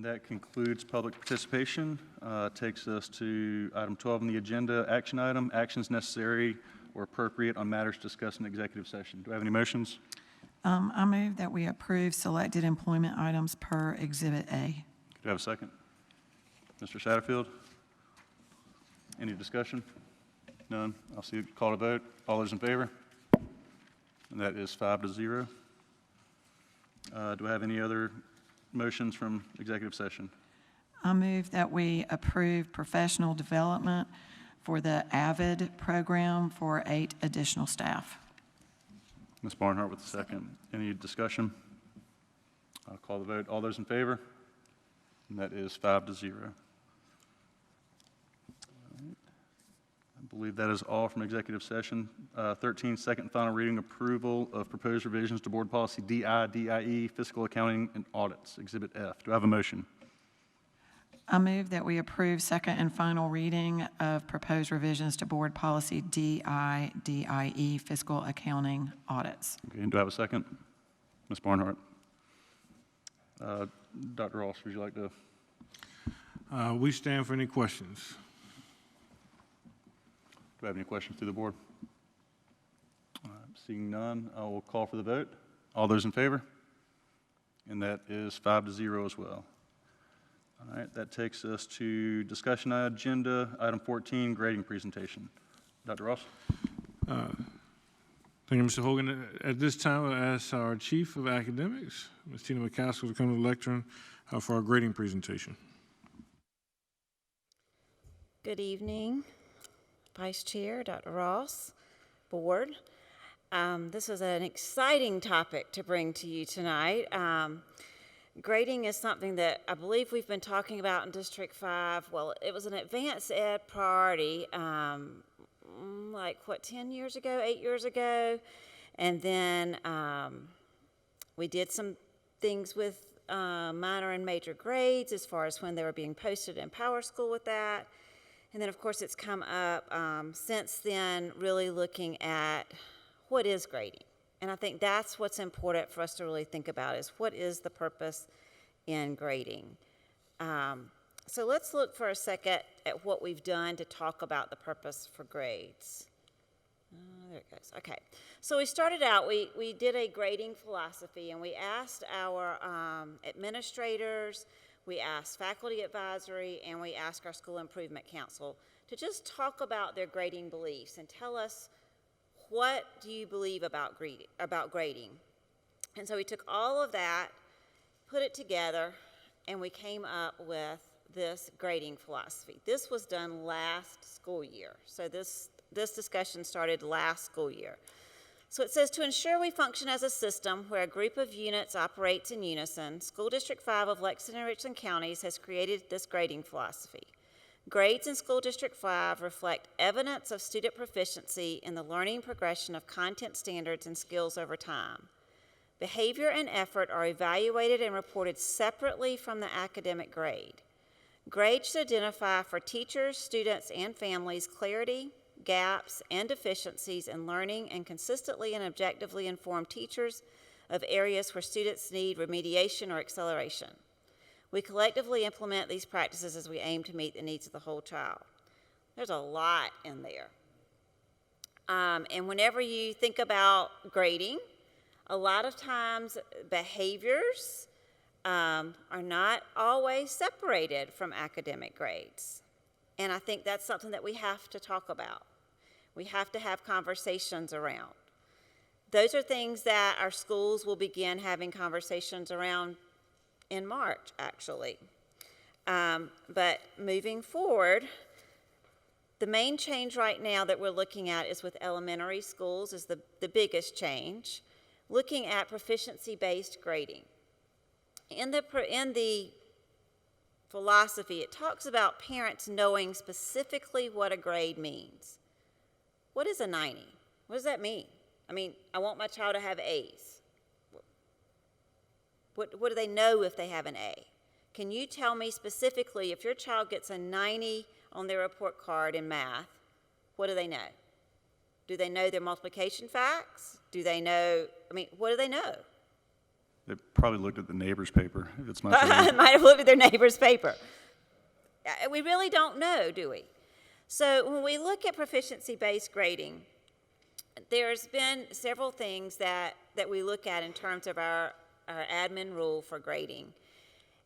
And that concludes public participation. Takes us to item 12 on the agenda, action item, actions necessary or appropriate on matters discussed in executive session. Do I have any motions? I move that we approve selected employment items per Exhibit A. Do I have a second? Mr. Satterfield? Any discussion? None? I'll see you call to vote. All those in favor? And that is 5-0. Do I have any other motions from executive session? I move that we approve professional development for the AVID program for 8 additional staff. Ms. Barnhart with the second. Any discussion? I'll call the vote. All those in favor? And that is 5-0. I believe that is all from executive session. 13, second and final reading, approval of proposed revisions to board policy DI/DIE, fiscal accounting and audits, Exhibit F. Do I have a motion? I move that we approve second and final reading of proposed revisions to board policy DI/DIE, fiscal accounting audits. Okay, and do I have a second? Ms. Barnhart. Dr. Ross, would you like to? We stand for any questions. Do I have any questions through the board? Seeing none, I will call for the vote. All those in favor? And that is 5-0 as well. All right, that takes us to discussion agenda, item 14, grading presentation. Dr. Ross? Thank you, Mr. Hogan. At this time, I'll ask our Chief of Academics, Ms. Tina McCaskill, to come to the lectern for our grading presentation. Good evening, Vice Chair, Dr. Ross, Board. This is an exciting topic to bring to you tonight. Grading is something that I believe we've been talking about in District 5. Well, it was an advanced ed priority, 10 years ago, 8 years ago. And then we did some things with minor and major grades as far as when they were being posted in PowerSchool with that. And then, of course, it's come up since then, really looking at what is grading. And I think that's what's important for us to really think about is what is the purpose in grading. So let's look for a second at what we've done to talk about the purpose for grades. There it goes. Okay. So we started out, we did a grading philosophy, and we asked our administrators, we asked faculty advisory, and we asked our school improvement council to just talk about their grading beliefs and tell us, what do you believe about grading? And so we took all of that, put it together, and we came up with this grading philosophy. This was done last school year. So this discussion started last school year. So it says, to ensure we function as a system where a group of units operates in unison, School District 5 of Lexington and Richland counties has created this grading philosophy. Grades in School District 5 reflect evidence of student proficiency in the learning progression of content standards and skills over time. Behavior and effort are evaluated and reported separately from the academic grade. Grades should identify for teachers, students, and families clarity, gaps, and deficiencies in learning and consistently and objectively inform teachers of areas where students need remediation or acceleration. We collectively implement these practices as we aim to meet the needs of the whole child. There's a lot in there. And whenever you think about grading, a lot of times behaviors are not always separated from academic grades. And I think that's something that we have to talk about. We have to have conversations around. Those are things that our schools will begin having conversations around in March, actually. But moving forward, the main change right now that we're looking at is with elementary schools is the biggest change, looking at proficiency-based grading. In the philosophy, it talks about parents knowing specifically what a grade means. What is a 90? What does that mean? I mean, I want my child to have A's. What do they know if they have an A? Can you tell me specifically if your child gets a 90 on their report card in math, what do they know? Do they know their multiplication facts? Do they know, what do they know? They probably looked at the neighbor's paper, if it's my Might have looked at their neighbor's paper. We really don't know, do we? So when we look at proficiency-based grading, there's been several things that we look at in terms of our admin rule for grading.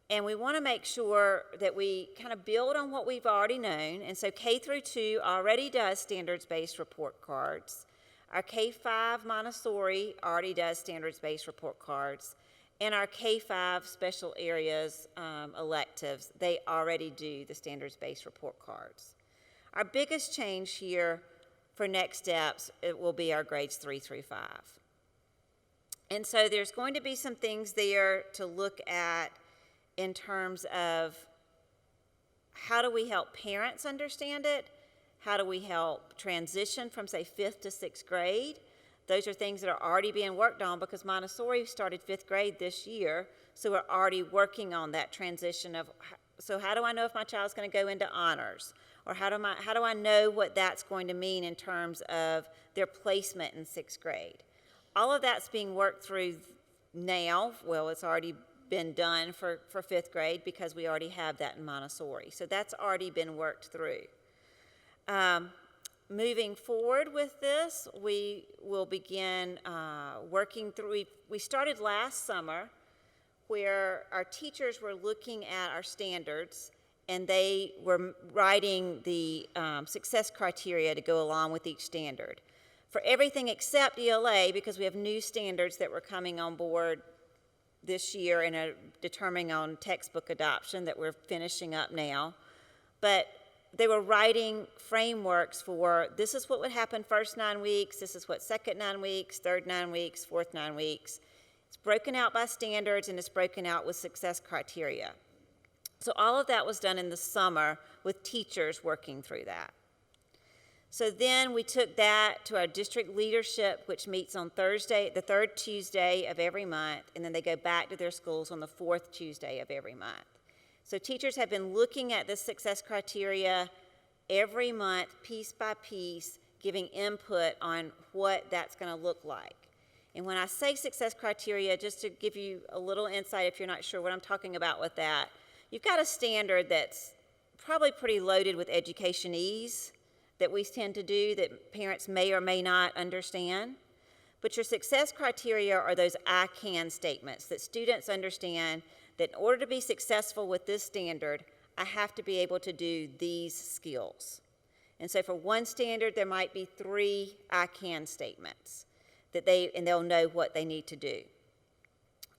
And we want to make sure that we kind of build on what we've already known. And so K through 2 already does standards-based report cards. Our K-5 Montessori already does standards-based report cards. And our K-5 special areas electives, they already do the standards-based report cards. Our biggest change here for next steps, it will be our grades 3 through 5. And so there's going to be some things there to look at in terms of how do we help parents understand it? How do we help transition from, say, 5th to 6th grade? Those are things that are already being worked on because Montessori started 5th grade this year, so we're already working on that transition of, so how do I know if my child's going to go into honors? Or how do I know what that's going to mean in terms of their placement in 6th grade? All of that's being worked through now. Well, it's already been done for 5th grade because we already have that in Montessori. So that's already been worked through. Moving forward with this, we will begin working through, we started last summer where our teachers were looking at our standards and they were writing the success criteria to go along with each standard. For everything except ELA, because we have new standards that were coming on board this year and are determining on textbook adoption that we're finishing up now. But they were writing frameworks for this is what would happen first 9 weeks, this is what second 9 weeks, third 9 weeks, fourth 9 weeks. It's broken out by standards and it's broken out with success criteria. So all of that was done in the summer with teachers working through that. So then we took that to our district leadership, which meets on Thursday, the 3rd Tuesday of every month, and then they go back to their schools on the 4th Tuesday of every month. So teachers have been looking at this success criteria every month, piece by piece, giving input on what that's going to look like. And when I say success criteria, just to give you a little insight if you're not sure what I'm talking about with that, you've got a standard that's probably pretty loaded with educationese that we tend to do that parents may or may not understand. But your success criteria are those I can statements that students understand that in order to be successful with this standard, I have to be able to do these skills. And so for one standard, there might be 3 I can statements that they'll know what they need to do.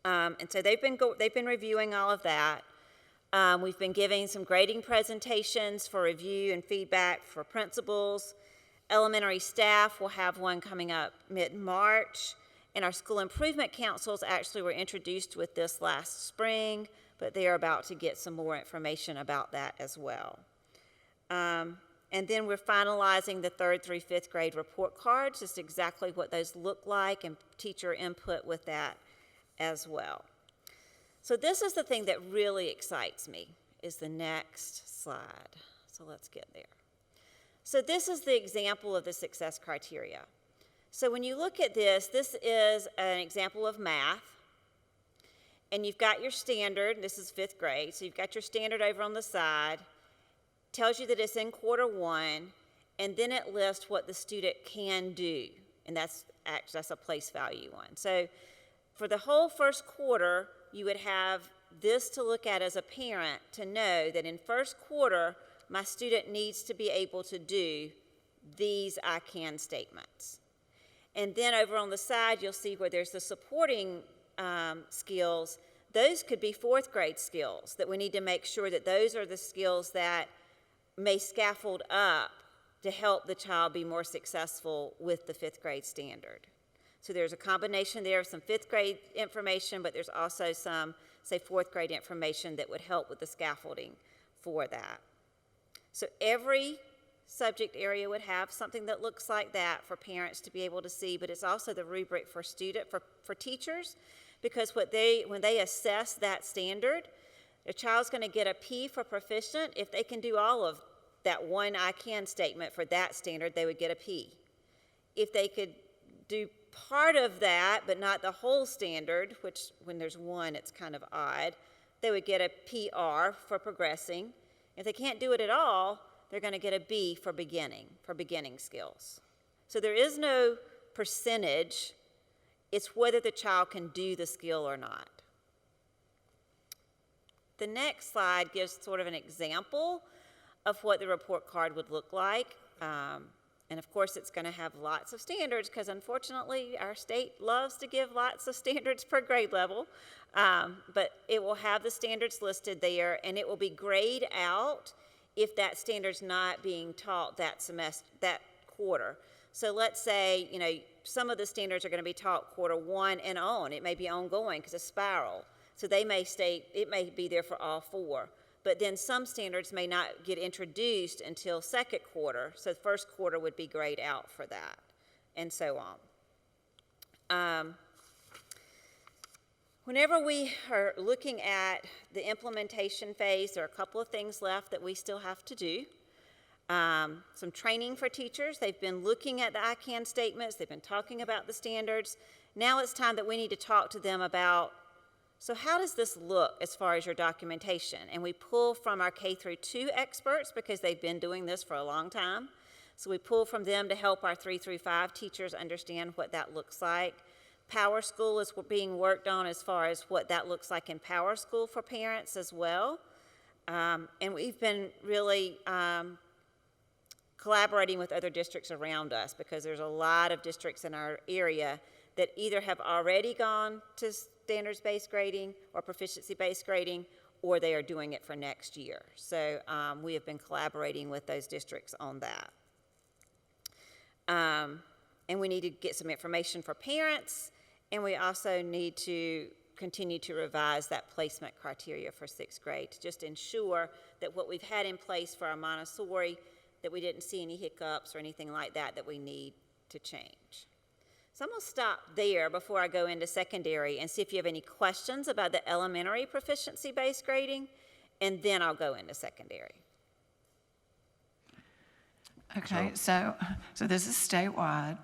And so they've been reviewing all of that. We've been giving some grading presentations for review and feedback for principals. Elementary staff will have one coming up mid-March. And our school improvement councils actually were introduced with this last spring, but they are about to get some more information about that as well. And then we're finalizing the 3rd through 5th grade report cards, just exactly what those look like and teacher input with that as well. So this is the thing that really excites me, is the next slide. So let's get there. So this is the example of the success criteria. So when you look at this, this is an example of math. And you've got your standard, this is 5th grade, so you've got your standard over on the side, tells you that it's in quarter 1, and then it lists what the student can do, and that's a place value one. So for the whole first quarter, you would have this to look at as a parent to know that in first quarter, my student needs to be able to do these I can statements. And then over on the side, you'll see where there's the supporting skills. Those could be 4th grade skills that we need to make sure that those are the skills that may scaffold up to help the child be more successful with the 5th grade standard. So there's a combination there of some 5th grade information, but there's also some, say, 4th grade information that would help with the scaffolding for that. So every subject area would have something that looks like that for parents to be able to see, but it's also the rubric for teachers, because when they assess that standard, the child's going to get a P for proficient. If they can do all of that one I can statement for that standard, they would get a P. If they could do part of that, but not the whole standard, which when there's one, it's kind of odd, they would get a PR for progressing. If they can't do it at all, they're going to get a B for beginning skills. So there is no percentage. It's whether the child can do the skill or not. The next slide gives sort of an example of what the report card would look like. And of course, it's going to have lots of standards because unfortunately, our state loves to give lots of standards per grade level. But it will have the standards listed there, and it will be grayed out if that standard's not being taught that semester, that quarter. So let's say, you know, some of the standards are going to be taught quarter 1 and on. It may be ongoing because it's spiral. So they may stay, it may be there for all 4. But then some standards may not get introduced until second quarter, so the first quarter would be grayed out for that, and so on. Whenever we are looking at the implementation phase, there are a couple of things left that we still have to do. Some training for teachers. They've been looking at the I CAN statements. They've been talking about the standards. Now it's time that we need to talk to them about, so how does this look as far as your documentation? And we pull from our K through 2 experts because they've been doing this for a long time. So we pull from them to help our 3 through 5 teachers understand what that looks like. Power School is being worked on as far as what that looks like in Power School for parents as well. And we've been really collaborating with other districts around us because there's a lot of districts in our area that either have already gone to standards-based grading or proficiency-based grading, or they are doing it for next year. So we have been collaborating with those districts on that. And we need to get some information for parents, and we also need to continue to revise that placement criteria for 6th grade to just ensure that what we've had in place for our Montessori, that we didn't see any hiccups or anything like that that we need to change. So I'm going to stop there before I go into secondary and see if you have any questions about the elementary proficiency-based grading, and then I'll go into secondary. Okay, so this is statewide.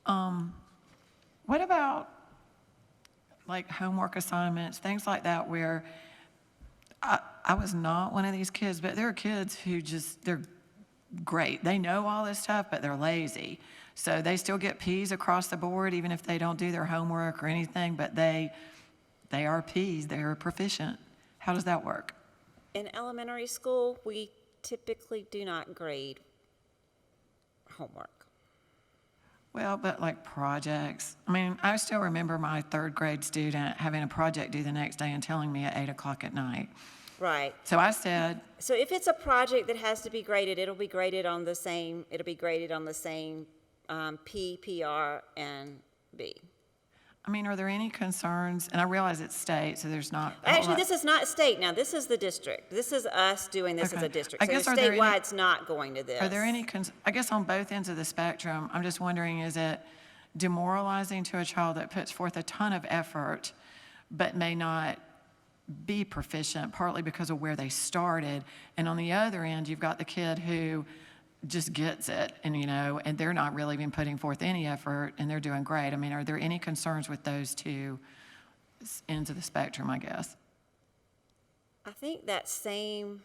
What about like homework assignments, things like that, where I was not one of these kids, but there are kids who they're great. They know all this stuff, but they're lazy. So they still get P's across the board, even if they don't do their homework or anything, but they are P's, they're proficient. How does that work? In elementary school, we typically do not grade homework. Well, but like projects. I mean, I still remember my 3rd grade student having a project due the next day and telling me at 8 o'clock at night. Right. So I said, So if it's a project that has to be graded, it'll be graded on the same P, PR, and B. I mean, are there any concerns? And I realize it's state, so there's not. Actually, this is not state now. This is the district. This is us doing this as a Okay. district. I So guess are there any- statewide, not going to this. Are there any, I guess on both ends of the spectrum, I'm just wondering, is it demoralizing to a child that puts forth a ton of effort but may not be proficient, partly because of where they started? And on the other end, you've got the kid who just gets it, and and they're not really even putting forth any effort, and they're doing great. I mean, are there any concerns with those two ends of the spectrum, I guess? I think that same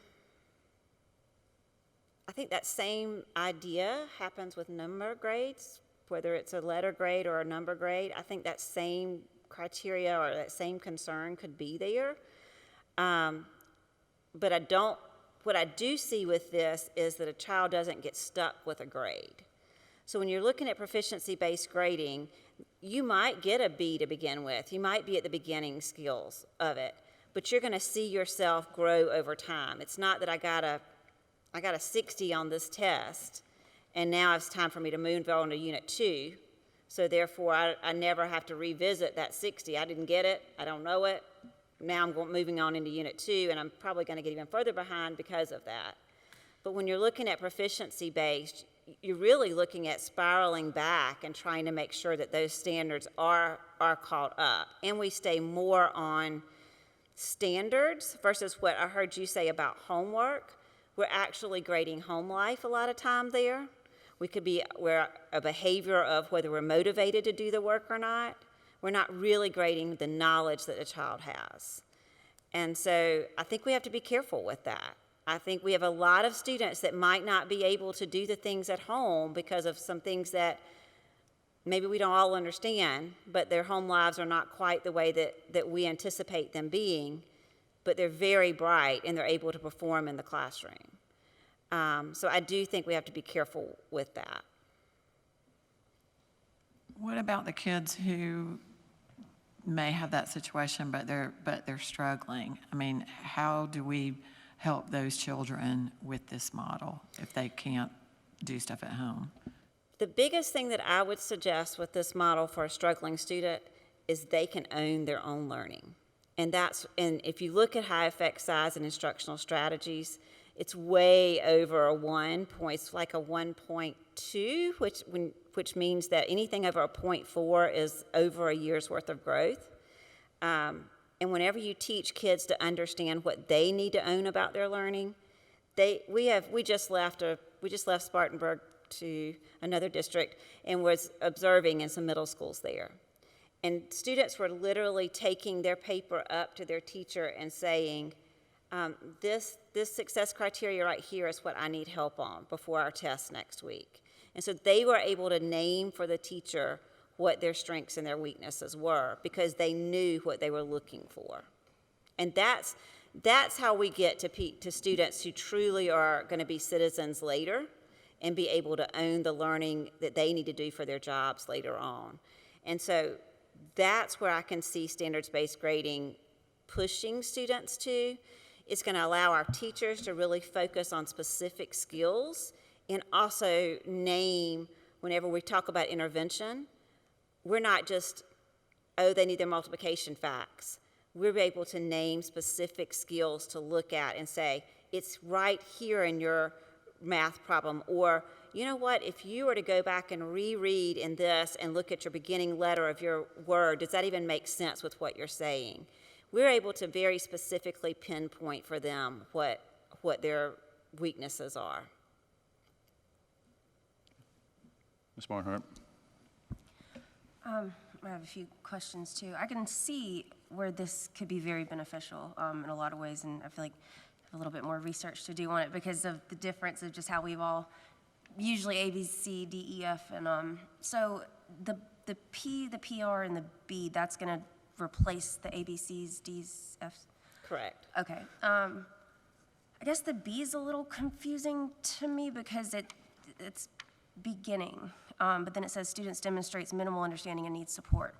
idea happens with number grades, whether it's a letter grade or a number grade. I think that same criteria or that same concern could be there. But what I do see with this is that a child doesn't get stuck with a grade. So when you're looking at proficiency-based grading, you might get a B to begin with. You might be at the beginning skills of it, but you're going to see yourself grow over time. It's not that I got a 60 on this test, and now it's time for me to move on to Unit 2. So therefore, I never have to revisit that 60. I didn't get it. I don't know it. Now I'm moving on into Unit 2, and I'm probably going to get even further behind because of that. But when you're looking at proficiency-based, you're really looking at spiraling back and trying to make sure that those standards are caught up. And we stay more on standards versus what I heard you say about homework. We're actually grading home life a lot of time there. where a behavior of whether we're motivated to do the work or not. We're not really grading the knowledge that a child has. And so I think we have to be careful with that. I think we have a lot of students that might not be able to do the things at home because of some things that maybe we don't all understand, but their home lives are not quite the way that we anticipate them being, but they're very bright and they're able to perform in the classroom. So I do think we have to be careful with that. What about the kids who may have that situation, but they're struggling? I mean, how do we help those children with this model if they can't do stuff at home? The biggest thing that I would suggest with this model for a struggling student is they can own their own learning. And if you look at high effect size and instructional strategies, it's way over a 1 point, it's like a 1.2, which means that anything over a 0.4 is over a year's worth of growth. And whenever you teach kids to understand what they need to own about their learning, we just left Spartanburg to another district and was observing in some middle schools there. And students were literally taking their paper up to their teacher and saying, this success criteria right here is what I need help on before our test next week. And so they were able to name for the teacher what their strengths and their weaknesses were because they knew what they were looking for. And that's how we get to students who truly are going to be citizens later and be able to own the learning that they need to do for their jobs later on. And so that's where I can see standards-based grading pushing students to. It's going to allow our teachers to really focus on specific skills and also name, whenever we talk about intervention, we're not just, they need their multiplication facts. We're able to name specific skills to look at and say, it's right here in your math problem, or you know what, if you were to go back and reread in this and look at your beginning letter of your word, does that even make sense with what you're saying? We're able to very specifically pinpoint for them what their weaknesses are. Ms. Barnhart. I have a few questions too. I can see where this could be very beneficial in a lot of ways, and I feel like I have a little bit more research to do on it because of the difference of just how we've all, usually A, B, C, D, E, F, and so the P, the PR, and the B, that's going to replace the A, B, C's, D's, F's? Correct. Okay. I guess the B is a little confusing to me because it's beginning, but then it says students demonstrates minimal understanding and needs support.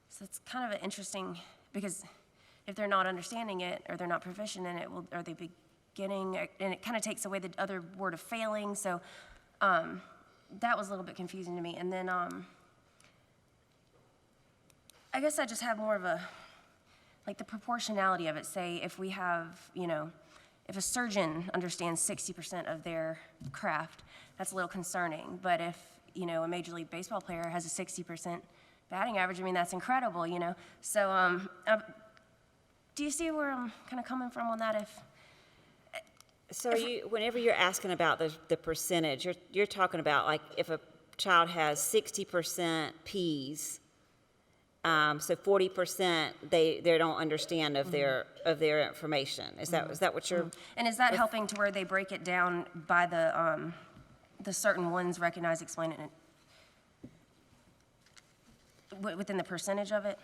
So it's kind of an interesting, because if they're not understanding it or they're not proficient in it, are they beginning? And it kind of takes away the other word of failing. So that was a little bit confusing to me. And then I guess I just have more of like the proportionality of it. Say if we have, if a surgeon understands 60% of their craft, that's a little concerning. But if, a Major League Baseball player has a 60% batting average, that's incredible, So do you see where I'm kind of coming from on that? So whenever you're asking about the percentage, you're talking about like if a child has 60% P's, so 40% they don't understand of their information. Is that what you're? And is that helping to where they break it down by the certain ones, recognize, explain it, within the percentage of it?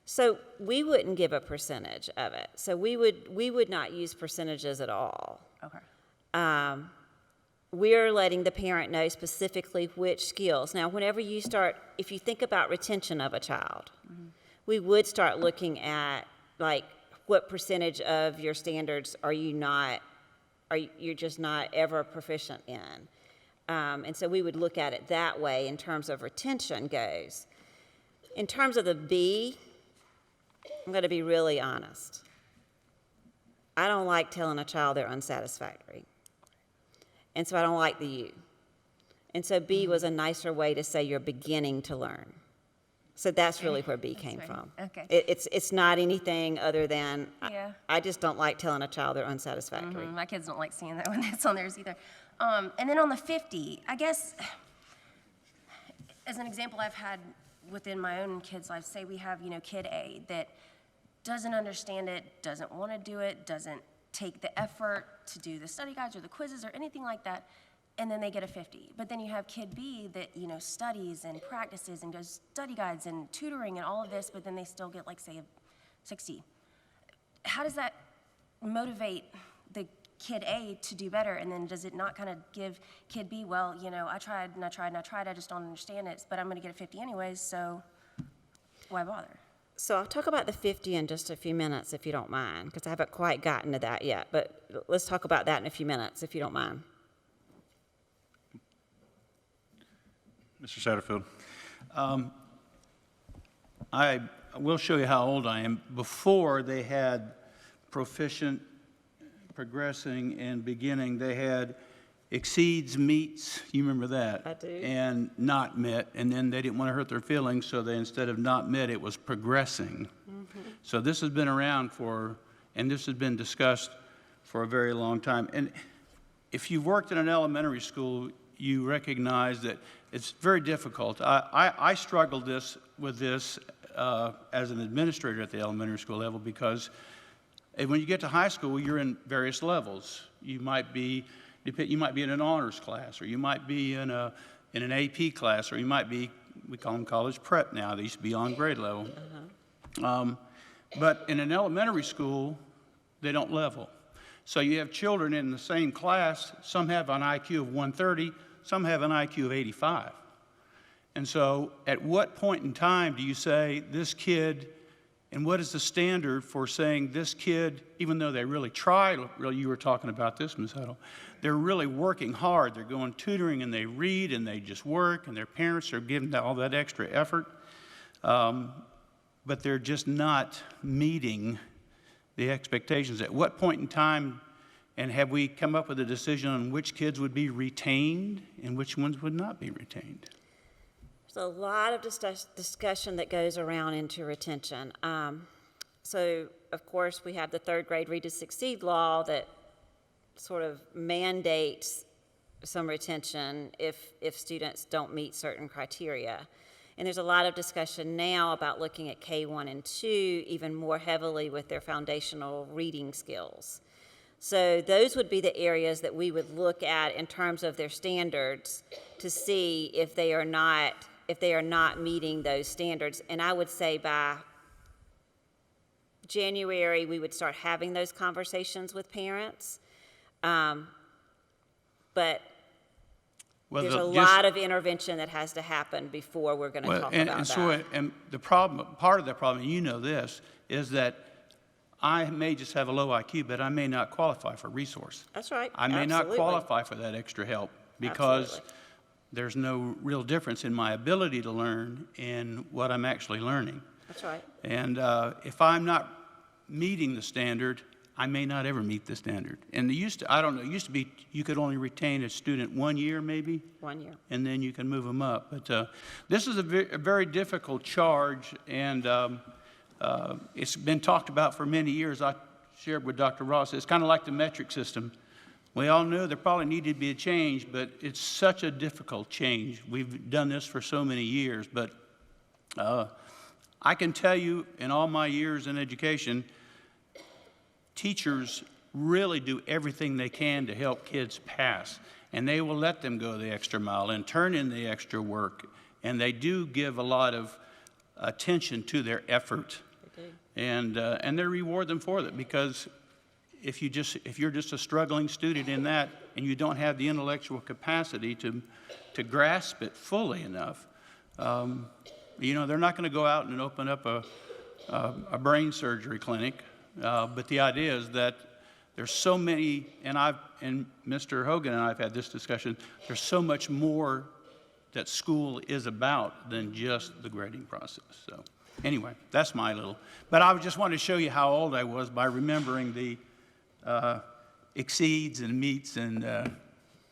So we wouldn't give a percentage of it. So we would not use percentages at all. Okay. We're letting the parent know specifically which skills. Now, whenever you start, if you think about retention of a child, we would start looking at, like, what percentage of your standards you're just not ever proficient in. And so we would look at it that way in terms of retention goes. In terms of the B, I'm going to be really honest. I don't like telling a child they're unsatisfactory. And so I don't like the U. And so B was a nicer way to say you're beginning to learn. So that's really where B came right. from. Okay. It's not anything other than, Yeah. I just don't like telling a child they're unsatisfactory. My kids don't like seeing that when that's on theirs either. And then on the 50, I guess, as an example I've had within my own kids' life, say we have, kid A that doesn't understand it, doesn't want to do it, doesn't take the effort to do the study guides or the quizzes or anything like that, and then they get a 50. But then you have kid B that, studies and practices and does study guides and tutoring and all of this, but then they still get, like, say, a 60. How does that motivate the kid A to do better? And then does it not kind of give kid B, well, I tried and I tried and I tried, I just don't understand it, but I'm going to get a 50 anyways, so why bother? So I'll talk about the 50 in just a few minutes, if you don't mind, because I haven't quite gotten to that yet. But let's talk about that in a few minutes, if you don't mind. Mr. Satterfield? I will show you how old I am. Before they had proficient, progressing, and beginning, they had exceeds, meets, you remember that? I do. And not met, and then they didn't want to hurt their feelings, so they, instead of not met, it was progressing. So this has been around and this has been discussed for a very long time. And if you've worked in an elementary school, you recognize that it's very difficult. I struggled with this as an administrator at the elementary school level, because when you get to high school, you're in various levels. You might be in an honors class, or you might be in an AP class, or you might be, we call them college prep now. They used to be on grade level. But in an elementary school, they don't level. So you have children in the same class. Some have an IQ of 130, some have an IQ of 85. And so at what point in time do you say this kid, and what is the standard for saying this kid, even though they really tried, you were talking about this, Ms. Huddle, they're really working hard. They're going tutoring and they read and they just work, and their parents are giving all that extra effort, but they're just not meeting the expectations. At what point in time, and have we come up with a decision on which kids would be retained and which ones would not be retained? There's a lot of discussion that goes around into retention. So, of course, we have the third grade Read to Succeed law that sort of mandates some retention if students don't meet certain criteria. And there's a lot of discussion now about looking at K1 and 2 even more heavily with their foundational reading skills. So those would be the areas that we would look at in terms of their standards to see if they are not meeting those standards. And I would say by January, we would start having those conversations with parents. But there's a lot of intervention that has to happen before we're going to talk about that. So, and the problem, part of the problem, and you know this, is that I may just have a low IQ, but I may not qualify for resource. That's right. I may not Absolutely. qualify for that extra help because Absolutely. there's no real difference in my ability to learn and what I'm actually learning. That's right. And if I'm not meeting the standard, I may not ever meet the standard. And I don't know, it used to be you could only retain a student 1 year maybe, 1 year. and then you can move them up. But this is a very difficult charge, and it's been talked about for many years. I shared with Dr. Ross, it's kind of like the metric system. We all knew there probably needed to be a change, but it's such a difficult change. We've done this for so many years, but I can tell you in all my years in education, teachers really do everything they can to help kids pass, and they will let them go the extra mile and turn in the extra work, and they do give a lot of attention to their effort, and they reward them for that, because if you're just a struggling student in that and you don't have the intellectual capacity to grasp it fully enough, they're not going to go out and open up a brain surgery clinic. But the idea is that there's so many, and Mr. Hogan and I have had this discussion, there's so much more that school is about than just the grading process. So anyway, that's my little, but I just wanted to show you how old I was by remembering the exceeds and meets and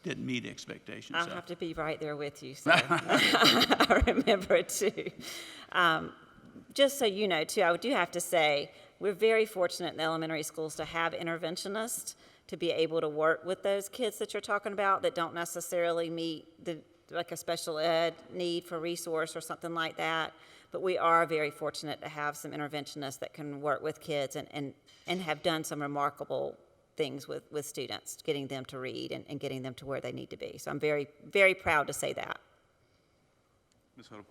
didn't meet expectations. I'll So. have to be right there with you, so I remember it too. Just so you know, too, I do have to say, we're very fortunate in elementary schools to have interventionists to be able to work with those kids that you're talking about that don't necessarily meet like a special ed need for resource or something like that. But we are very fortunate to have some interventionists that can work with kids and have done some remarkable things with students, getting them to read and getting them to where they need to be. So I'm very, very proud to say that. Ms. Huddle?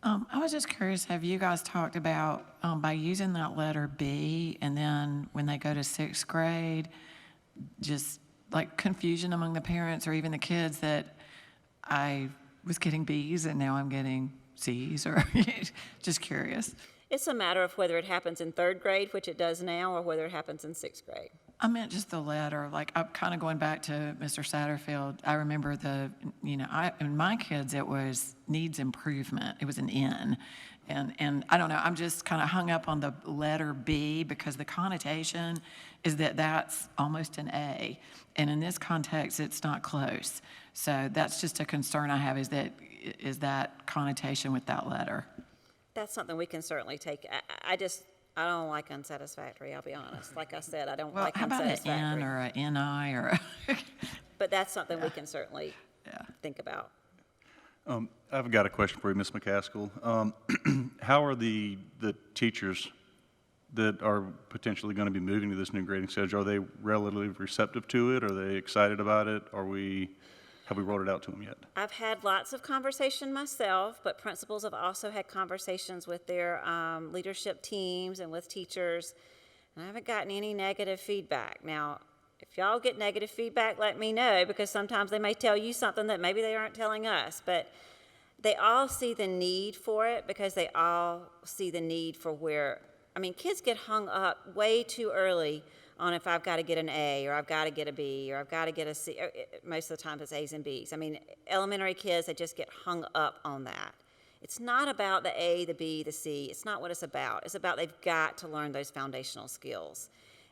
I was just curious, have you guys talked about, by using that letter B, and then when they go to sixth grade, just like confusion among the parents or even the kids that I was getting Bs and now I'm getting Cs, or just curious? It's a matter of whether it happens in third grade, which it does now, or whether it happens in sixth grade. I meant just the letter, like, I'm kind of going back to Mr. Satterfield. I remember in my kids, it was needs improvement. It was an N. And I don't know, I'm just kind of hung up on the letter B because the connotation is that that's almost an A. And in this context, it's not close. So that's just a concern I have, is that connotation with that letter. That's something we can certainly take. I don't like unsatisfactory, I'll be honest. Like I said, I don't Well, like how about an unsatisfactory. N or a NI or a But that's something we can certainly think about. I've got a question for you, Ms. McCaskill. How are the teachers that are potentially going to be moving to this new grading schedule, are they relatively receptive to it? Are they excited about it? Have we rolled it out to them yet? I've had lots of conversation myself, but principals have also had conversations with their leadership teams and with teachers, and I haven't gotten any negative feedback. Now, if y'all get negative feedback, let me know, because sometimes they may tell you something that maybe they aren't telling us, but they all see the need for it because they all see the need for kids get hung up way too early on if I've got to get an A or I've got to get a B or I've got to get a C. Most of the time it's A's and B's. Elementary kids, they just get hung up on that. It's not about the A, the B, the C. It's not what it's about. It's about they've got to learn those foundational skills.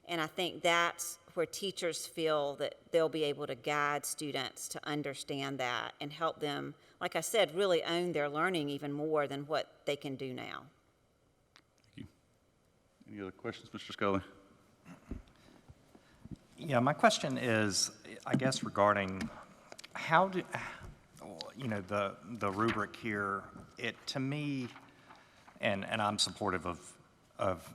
And I think that's where teachers feel that they'll be able to guide students to understand that and help them, like I said, really own their learning even more than what they can do now. Thank you. Any other questions, Mr. Scully? Yeah, my question is, I guess, regarding how do, the rubric here, to me, and I'm supportive of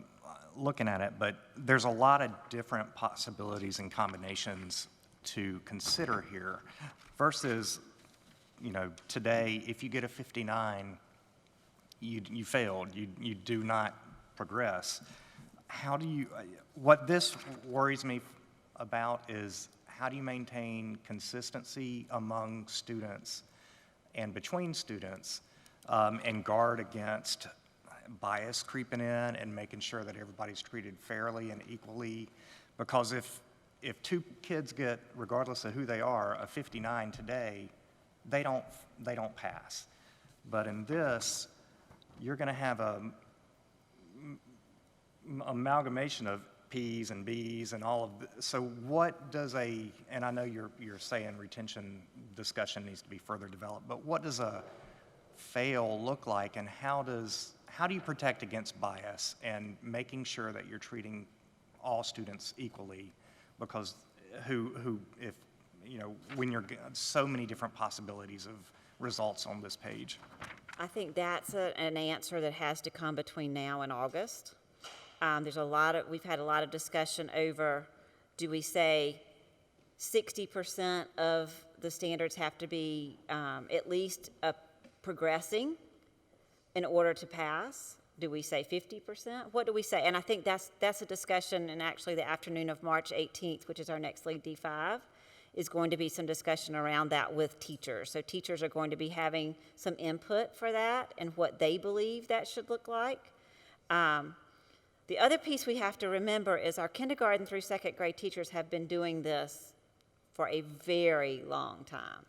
looking at it, but there's a lot of different possibilities and combinations to consider here versus, today, if you get a 59, you failed, you do not progress. What this worries me about is how do you maintain consistency among students and between students and guard against bias creeping in and making sure that everybody's treated fairly and equally? Because if two kids get, regardless of who they are, a 59 today, they don't pass. But in this, you're going to have a amalgamation of P's and B's and all of so what does and I know you're saying retention discussion needs to be further developed, but what does a fail look like, and how do you protect against bias and making sure that you're treating all students equally? Because when you're so many different possibilities of results on this page. I think that's an answer that has to come between now and August. We've had a lot of discussion over, do we say 60% of the standards have to be at least progressing in order to pass? Do we say 50%? What do we say? And I think that's a discussion, and actually the afternoon of March 18th, which is our next Lead D5, is going to be some discussion around that with teachers. So teachers are going to be having some input for that and what they believe that should look like. The other piece we have to remember is our kindergarten through second grade teachers have been doing this for a very long time.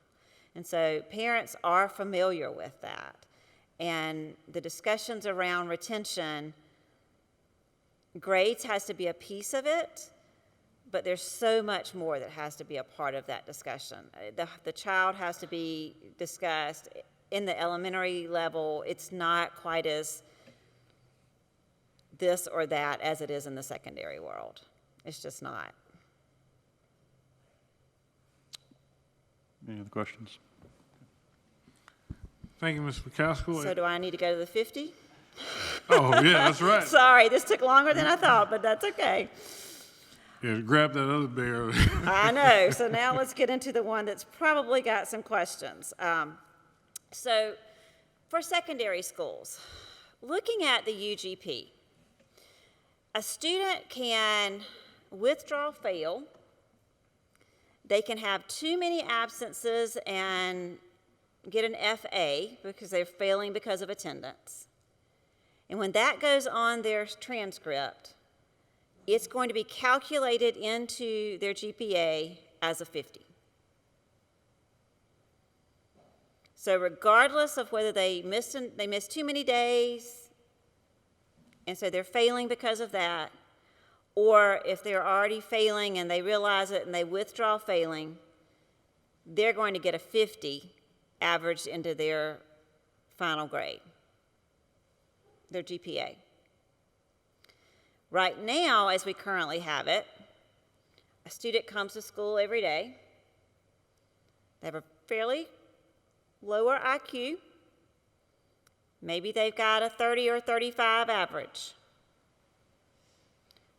And so parents are familiar with that. And the discussions around retention, grades has to be a piece of it, But there's so much more that has to be a part of that discussion. The child has to be discussed. In the elementary level, it's not quite as this or that as it is in the secondary world. It's just not. Any other questions? Thank you, Ms. McCaskill. So do I need to go to the 50? Oh, yeah, that's right. Sorry, this took longer than I thought, but that's okay. Yeah, grab that other bear. I know. So now let's get into the one that's probably got some questions. So for secondary schools, looking at the UGP, a student can withdraw fail. They can have too many absences and get an FA because they're failing because of attendance. And when that goes on their transcript, it's going to be calculated into their GPA as a 50. So regardless of whether they missed too many days, and so they're failing because of that, or if they're already failing and they realize it and they withdraw failing, they're going to get a 50 averaged into their final grade, their GPA. Right now, as we currently have it, a student comes to school every day. They have a fairly lower IQ. Maybe they've got a 30 or 35 average.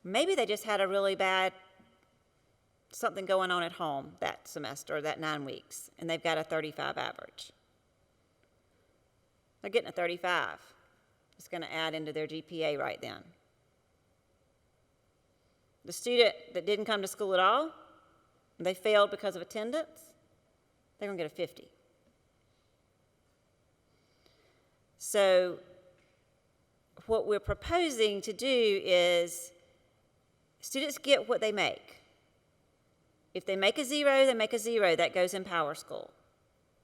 Maybe they just had a really bad something going on at home that semester, that 9 weeks, and they've got a 35 average. They're getting a 35. It's going to add into their GPA right then. The student that didn't come to school at all, they failed because of attendance, they're going to get a 50. So what we're proposing to do is students get what they make. If they make a 0, they make a 0. That goes in Power School.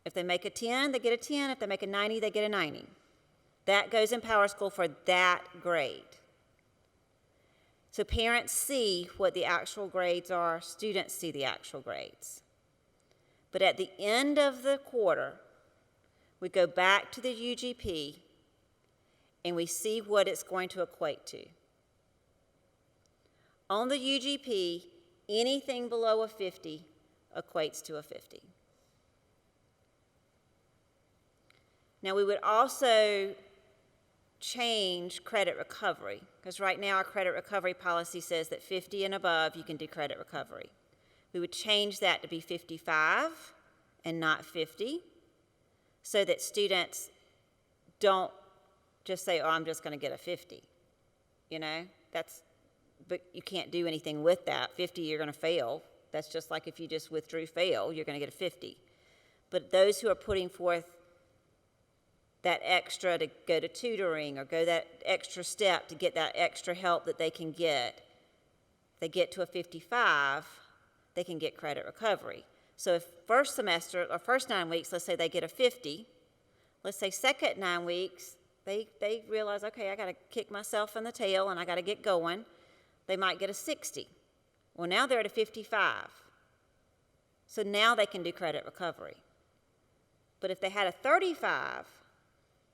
If they make a 10, they get a 10. If they make a 90, they get a 90. That goes in Power School for that grade. So parents see what the actual grades are, students see the actual grades. But at the end of the quarter, we go back to the UGP and we see what it's going to equate to. On the UGP, anything below a 50 equates to a 50. Now we would also change credit recovery, because right now our credit recovery policy says that 50 and above you can do credit recovery. We would change that to be 55 and not 50, so that students don't just say, oh, I'm just going to get a 50. You know, but you can't do anything with that. 50, you're going to fail. That's just like if you just withdrew fail, you're going to get a 50. But those who are putting forth that extra to go to tutoring or go that extra step to get that extra help that they can get, if they get to a 55, they can get credit recovery. So if first semester or first 9 weeks, let's say they get a 50, let's say second 9 weeks, they realize, okay, I got to kick myself in the tail and I got to get going. They might get a 60. Well, now they're at a 55. So now they can do credit recovery. But if they had a 35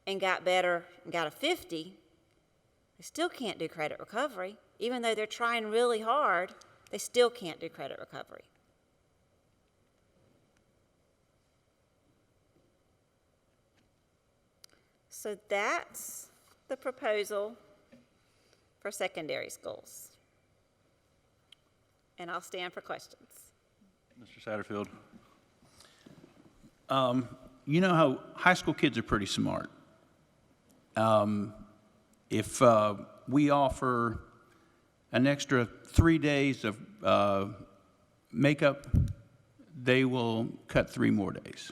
and got better and got a 50, they still can't do credit recovery. Even though they're trying really hard, they still can't do credit recovery. So that's the proposal for secondary schools. And I'll stand for questions. Mr. Satterfield? You know how high school kids are pretty smart. If we offer an extra 3 days of makeup, they will cut 3 more days.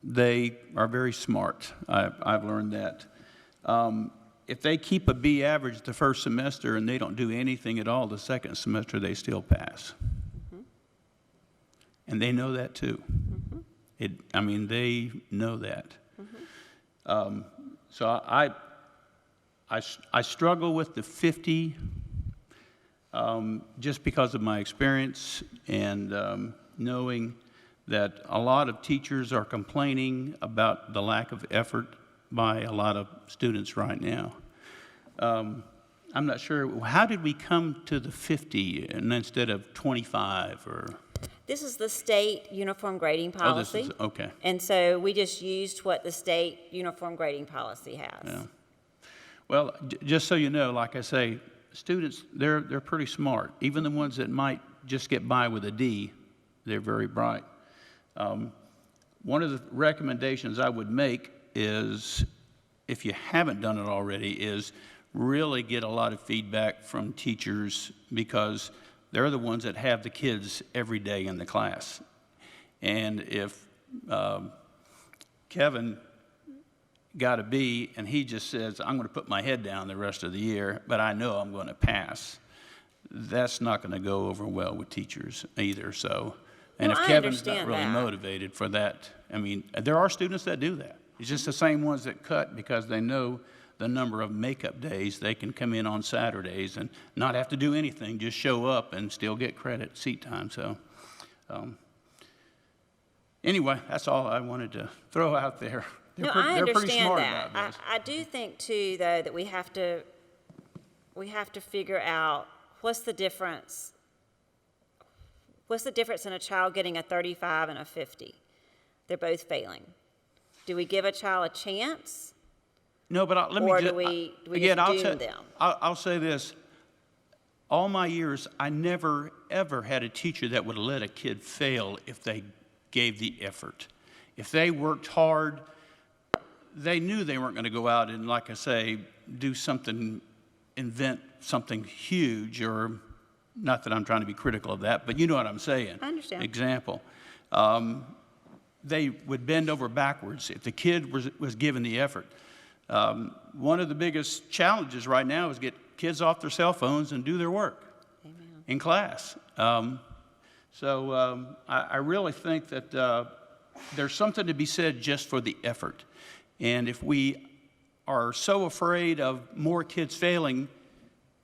They are very smart. I've learned that. If they keep a B average the first semester and they don't do anything at all the second semester, they still pass. Mm-hmm. And they know that too. Mm-hmm. They know that. Mm-hmm. So I struggle with the 50. just because of my experience and knowing that a lot of teachers are complaining about the lack of effort by a lot of students right now. I'm not sure, how did we come to the 50 and instead of 25 or? This is the state uniform grading Oh, this policy. is, okay. And so we just used what the state uniform grading policy has. Yeah. Well, just so you know, like I say, students, they're pretty smart. Even the ones that might just get by with a D, they're very bright. One of the recommendations I would make is, if you haven't done it already, is really get a lot of feedback from teachers, because they're the ones that have the kids every day in the class. And if Kevin got a B and he just says, I'm going to put my head down the rest of the year, but I know I'm going to pass, that's not going to go over well with teachers either. So, and No, if I Kevin's not understand really that. motivated for that, I mean, there are students that do that. It's just the same ones that cut because they know the number of makeup days they can come in on Saturdays and not have to do anything, just show up and still get credit, seat time. So anyway, that's all I wanted to throw out there. No, I They're pretty understand smart that. about this. I do think too, though, that we have to figure out what's the difference. What's the difference in a child getting a 35 and a 50? They're both failing. Do we give a child a chance? No, but let me Or just, do we again, just doom them? I'll say this. All my years, I never, ever had a teacher that would let a kid fail if they gave the effort. If they worked hard, they knew they weren't going to go out and, like I say, do something, invent something huge, or not that I'm trying to be critical of that, but you know what I'm saying. I understand. Example. They would bend over backwards if the kid was given the effort. One of the biggest challenges right now is get kids off their cell phones and do their work in class. I really think that there's something to be said just for the effort. And if we are so afraid of more kids failing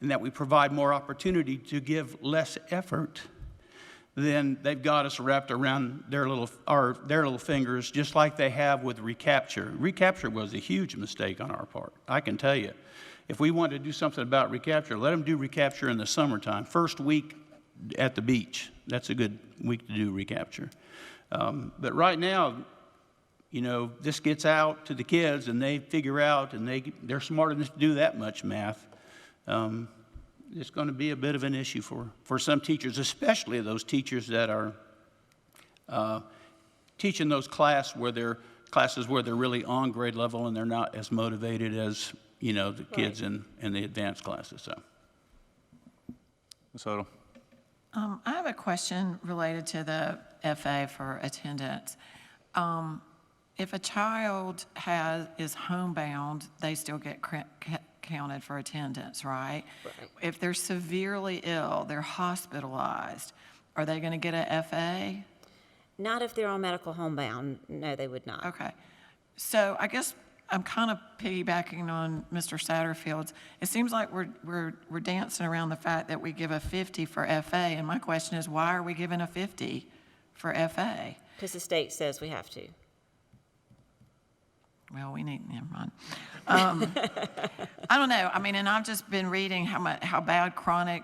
and that we provide more opportunity to give less effort, then they've got us wrapped around their little fingers, just like they have with recapture. Recapture was a huge mistake on our part, I can tell you. If we want to do something about recapture, let them do recapture in the summertime. First week at the beach, that's a good week to do recapture. But right now, you know, this gets out to the kids and they figure out, and they're smart enough to do that much math. It's going to be a bit of an issue for some teachers, especially those teachers that are teaching those classes where they're really on grade level and they're not as motivated as, you know, the kids in the advanced classes. So, Ms. Hodel. I have a question related to the FA for attendance. If a child is homebound, they still get counted for attendance, right? If they're severely ill, they're hospitalized, are they going to get a FA? Not if they're on medical homebound. No, they would not. Okay. So I guess I'm kind of piggybacking on Mr. Satterfield's. It seems like we're dancing around the fact that we give a 50 for FA, and my question is, why are we giving a 50 for FA? Because the state says we have to. Well, never mind. I don't know. I mean, and I've just been reading how bad chronic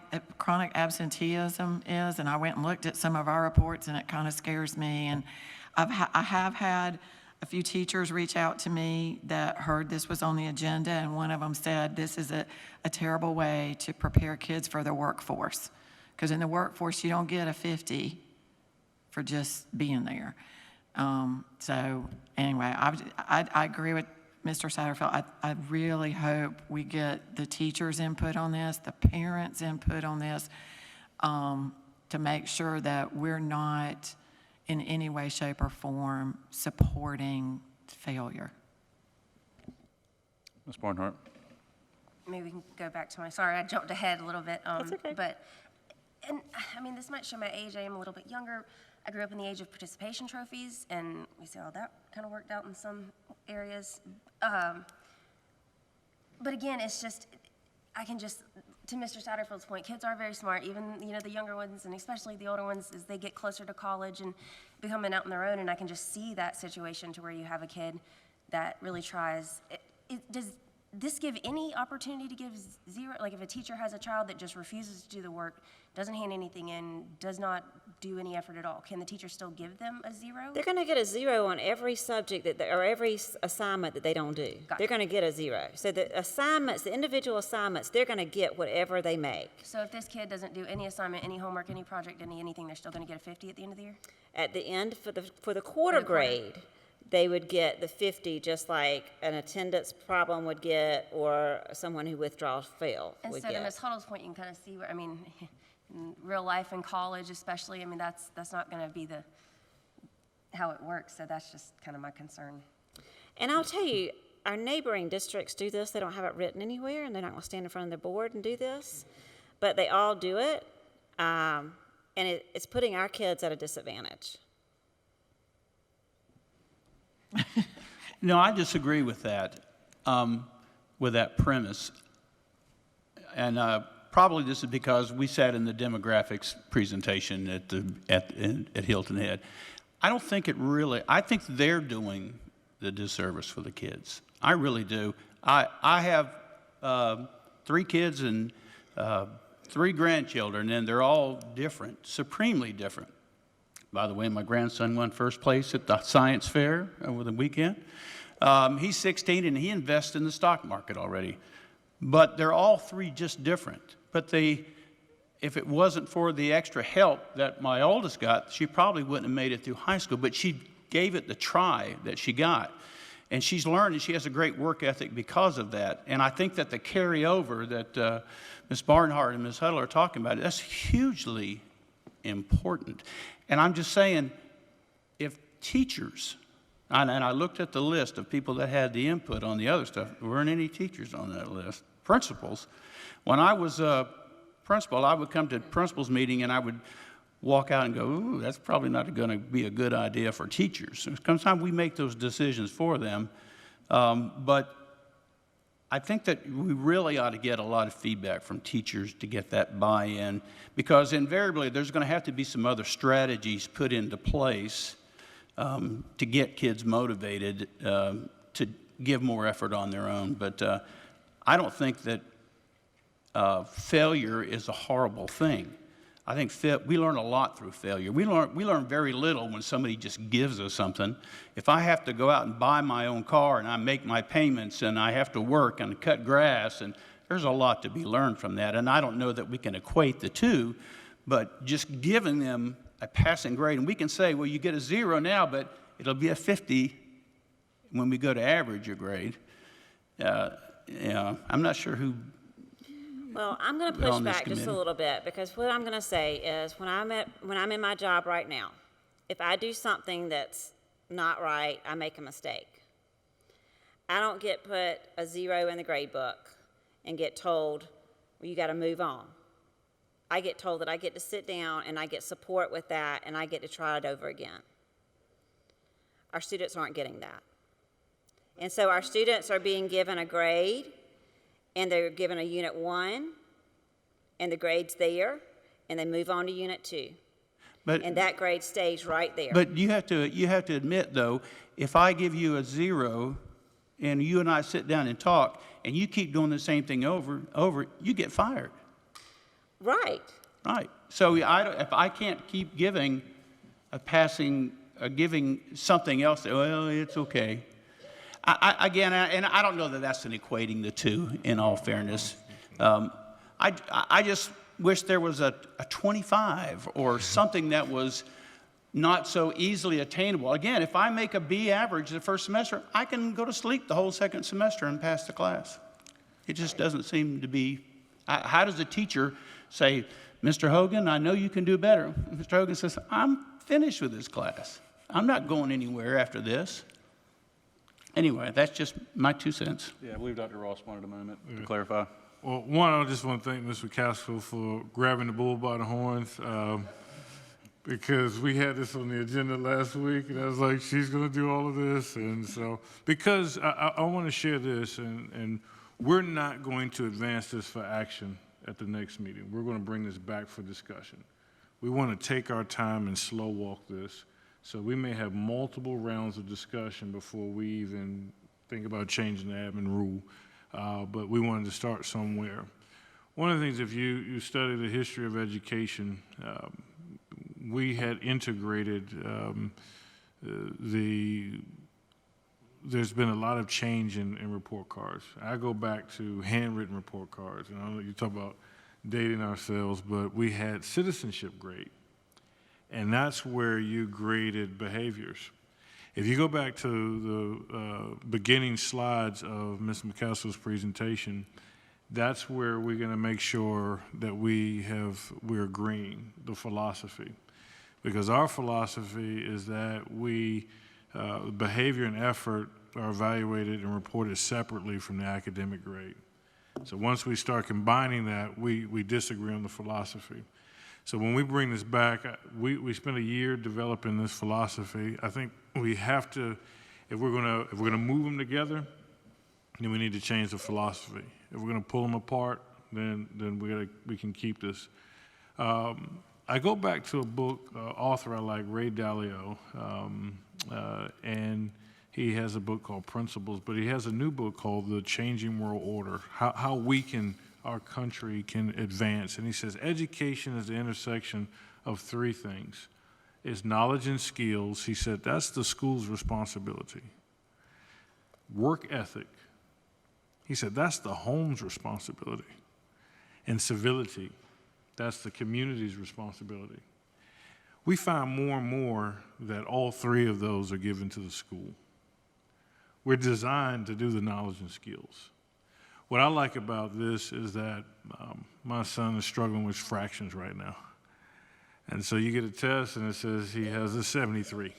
absenteeism is, and I went and looked at some of our reports, and it kind of scares me. And I have had a few teachers reach out to me that heard this was on the agenda, and one of them said this is a terrible way to prepare kids for the workforce, because in the workforce you don't get a 50 for just being there. So anyway, I agree with Mr. Satterfield. I really hope we get the teachers' input on this, the parents' input on this, to make sure that we're not in any way, shape, or form supporting failure. Ms. Barnhart. Maybe we can go back to sorry, I jumped ahead a little bit. That's okay. And I mean, this might show my age. I am a little bit younger. I grew up in the age of participation trophies, and we see how that kind of worked out in some areas. But again, it's just, to Mr. Satterfield's point, kids are very smart, even, the younger ones, and especially the older ones, as they get closer to college and becoming out on their own, and I can just see that situation to where you have a kid that really tries. Does this give any opportunity to give zero? Like, if a teacher has a child that just refuses to do the work, doesn't hand anything in, does not do any effort at all, can the teacher still give them a 0? They're going to get a 0 on every subject or every assignment that they don't do. Gotcha. They're going to get a 0. So the assignments, the individual assignments, they're going to get whatever they make. So if this kid doesn't do any assignment, any homework, any project, anything, they're still going to get a 50 at the end of the year? At the end, for the quarter grade, they would get the 50, just like an attendance problem would get, or someone who withdraws fail And would so to get. Ms. Huddle's point, you can kind of see where, in real life in college especially, that's not going to be how it works, so that's just kind of my concern. And I'll tell you, our neighboring districts do this. They don't have it written anywhere, and they're not going to stand in front of their board and do this, but they all do it, and it's putting our kids at a disadvantage. No, I disagree with that premise. And probably this is because we sat in the demographics presentation at Hilton Head. I don't think I think they're doing the disservice for the kids. I really do. I have 3 kids and 3 grandchildren, and they're all different, supremely different. By the way, my grandson won first place at the science fair over the weekend. He's 16 and he invests in the stock market already. But they're all 3 just different. But if it wasn't for the extra help that my oldest got, she probably wouldn't have made it through high school. But she gave it the try that she got. And she's learned, and she has a great work ethic because of that. And I think that the carryover that Ms. Barnhart and Ms. Huddle are talking about, that's hugely important. And I'm just saying, if teachers, and I looked at the list of people that had the input on the other stuff, there weren't any teachers on that list. Principals. When I was a principal, I would come to principals meeting and I would walk out and go, ooh, that's probably not going to be a good idea for teachers. Sometimes we make those decisions for them, but I think that we really ought to get a lot of feedback from teachers to get that buy-in, because invariably there's going to have to be some other strategies put into place to get kids motivated to give more effort on their own. But I don't think that failure is a horrible thing. I think we learn a lot through failure. We learn very little when somebody just gives us something. If I have to go out and buy my own car and I make my payments and I have to work and cut grass, and there's a lot to be learned from that. And I don't know that we can equate the two, but just giving them a passing grade, and we can say, well, you get a 0 now, but it'll be a 50 when we go to average your grade. I'm not sure who. Well, I'm going to push back just a little bit, because what I'm going to say is when I'm in my job right now, if I do something that's not right, I make a mistake. I don't get put a 0 in the grade book and get told, well, you got to move on. I get told that I get to sit down and I get support with that and I get to try it over again. Our students aren't getting that. And so our students are being given a grade, and they're given a Unit 1, and the grade's there, and they move on to Unit 2. And that grade stays right there. But you have to admit, though, if I give you a 0, and you and I sit down and talk, and you keep doing the same thing over, you get fired. Right. Right. So if I can't keep giving giving something else, well, it's okay. I don't know that that's an equating the two, in all fairness. I just wish there was a 25 or something that was not so easily attainable. Again, if I make a B average the first semester, I can go to sleep the whole second semester and pass the class. It just doesn't seem to be. How does a teacher say, Mr. Hogan, I know you can do better? Mr. Hogan says, I'm finished with this class. I'm not going anywhere after this. Anyway, that's just my 2 cents. Yeah, I believe Dr. Ross wanted a moment to clarify. Well, one, I just want to thank Mr. Casco for grabbing the bull by the horns, because we had this on the agenda last week, and I was like, she's going to do all of this. And so, because I want to share this, and we're not going to advance this for action at the next meeting. We're going to bring this back for discussion. We want to take our time and slow walk this, so we may have multiple rounds of discussion before we even think about changing the admin rule, but we wanted to start somewhere. One of the things, if you study the history of education, we had integrated there's been a lot of change in report cards. I go back to handwritten report cards, and I know you talk about dating ourselves, but we had citizenship grade, and that's where you graded behaviors. If you go back to the beginning slides of Ms. McCaskill's presentation, that's where we're going to make sure that we're agreeing the philosophy, because our philosophy is that behavior and effort are evaluated and reported separately from the academic grade. So once we start combining that, we disagree on the philosophy. So when we bring this back, we spent a year developing this philosophy. I think we have to, if we're gonna move them together, then we need to change the philosophy. If we're gonna pull them apart, then we can keep this. I go back to a book, author I like, Ray Dalio, and he has a book called Principles, but he has a new book called The Changing World Order, how our country can advance. And he says, education is the intersection of three things. It's knowledge and skills. He said, that's the school's responsibility. Work ethic. He said, that's the home's responsibility. And civility. That's the community's responsibility. We find more and more that all three of those are given to the school. We're designed to do the knowledge and skills. What I like about this is that my son is struggling with fractions right now. And so you get a test and it says he has a 73.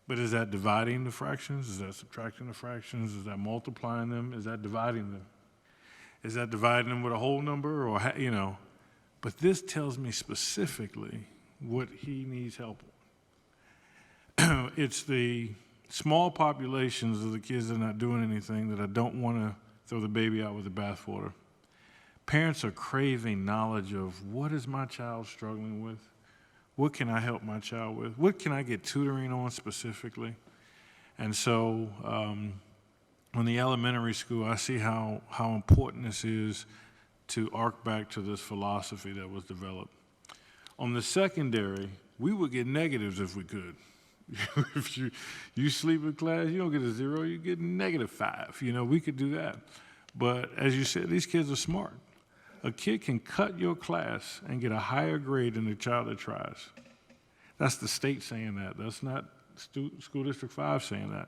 But is that dividing the fractions? Is that subtracting the fractions? Is that multiplying them? Is that dividing them? Is that dividing them with a whole number, or, But this tells me specifically what he needs help on. It's the small populations of the kids that are not doing anything that I don't want to throw the baby out with the bathwater. Parents are craving knowledge of, what is my child struggling with? What can I help my child with? What can I get tutoring on specifically? And so, on the elementary school, I see how important this is to arc back to this philosophy that was developed. On the secondary, we would get negatives if we could. If you sleep in class, you don't get a 0, you get -5. We could do that. But as you said, these kids are smart. A kid can cut your class and get a higher grade than the child that tries. That's the state saying that. That's not School District 5 saying that.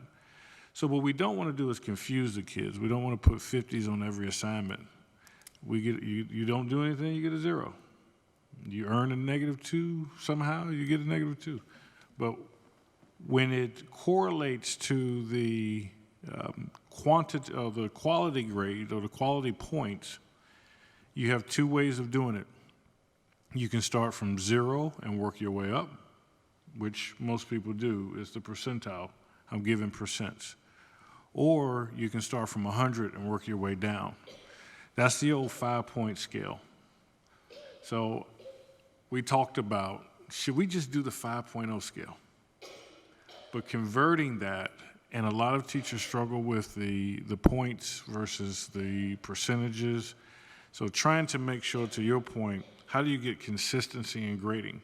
So what we don't want to do is confuse the kids. We don't want to put 50s on every assignment. You don't do anything, you get a 0. You earn a -2 somehow, you get a -2. But when it correlates to the quantity of the quality grade or the quality points, you have two ways of doing it. You can start from 0 and work your way up, which most people do, is the percentile. I'm giving percents. Or you can start from 100 and work your way down. That's the old 5-point scale. So we talked about, should we just do the 5.0 scale? But converting that, and a lot of teachers struggle with the points versus the percentages. So trying to make sure, to your point, how do you get consistency in grading?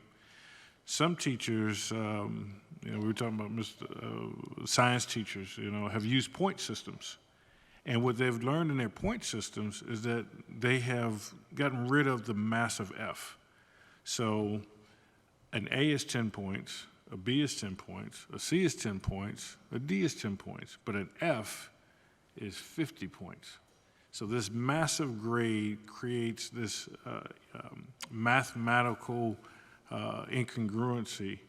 Some teachers, we were talking about science teachers, have used point systems. And what they've learned in their point systems is that they have gotten rid of the massive F. So an A is 10 points, a B is 10 points, a C is 10 points, a D is 10 points, but an F is 50 points. So this massive grade creates this mathematical incongruency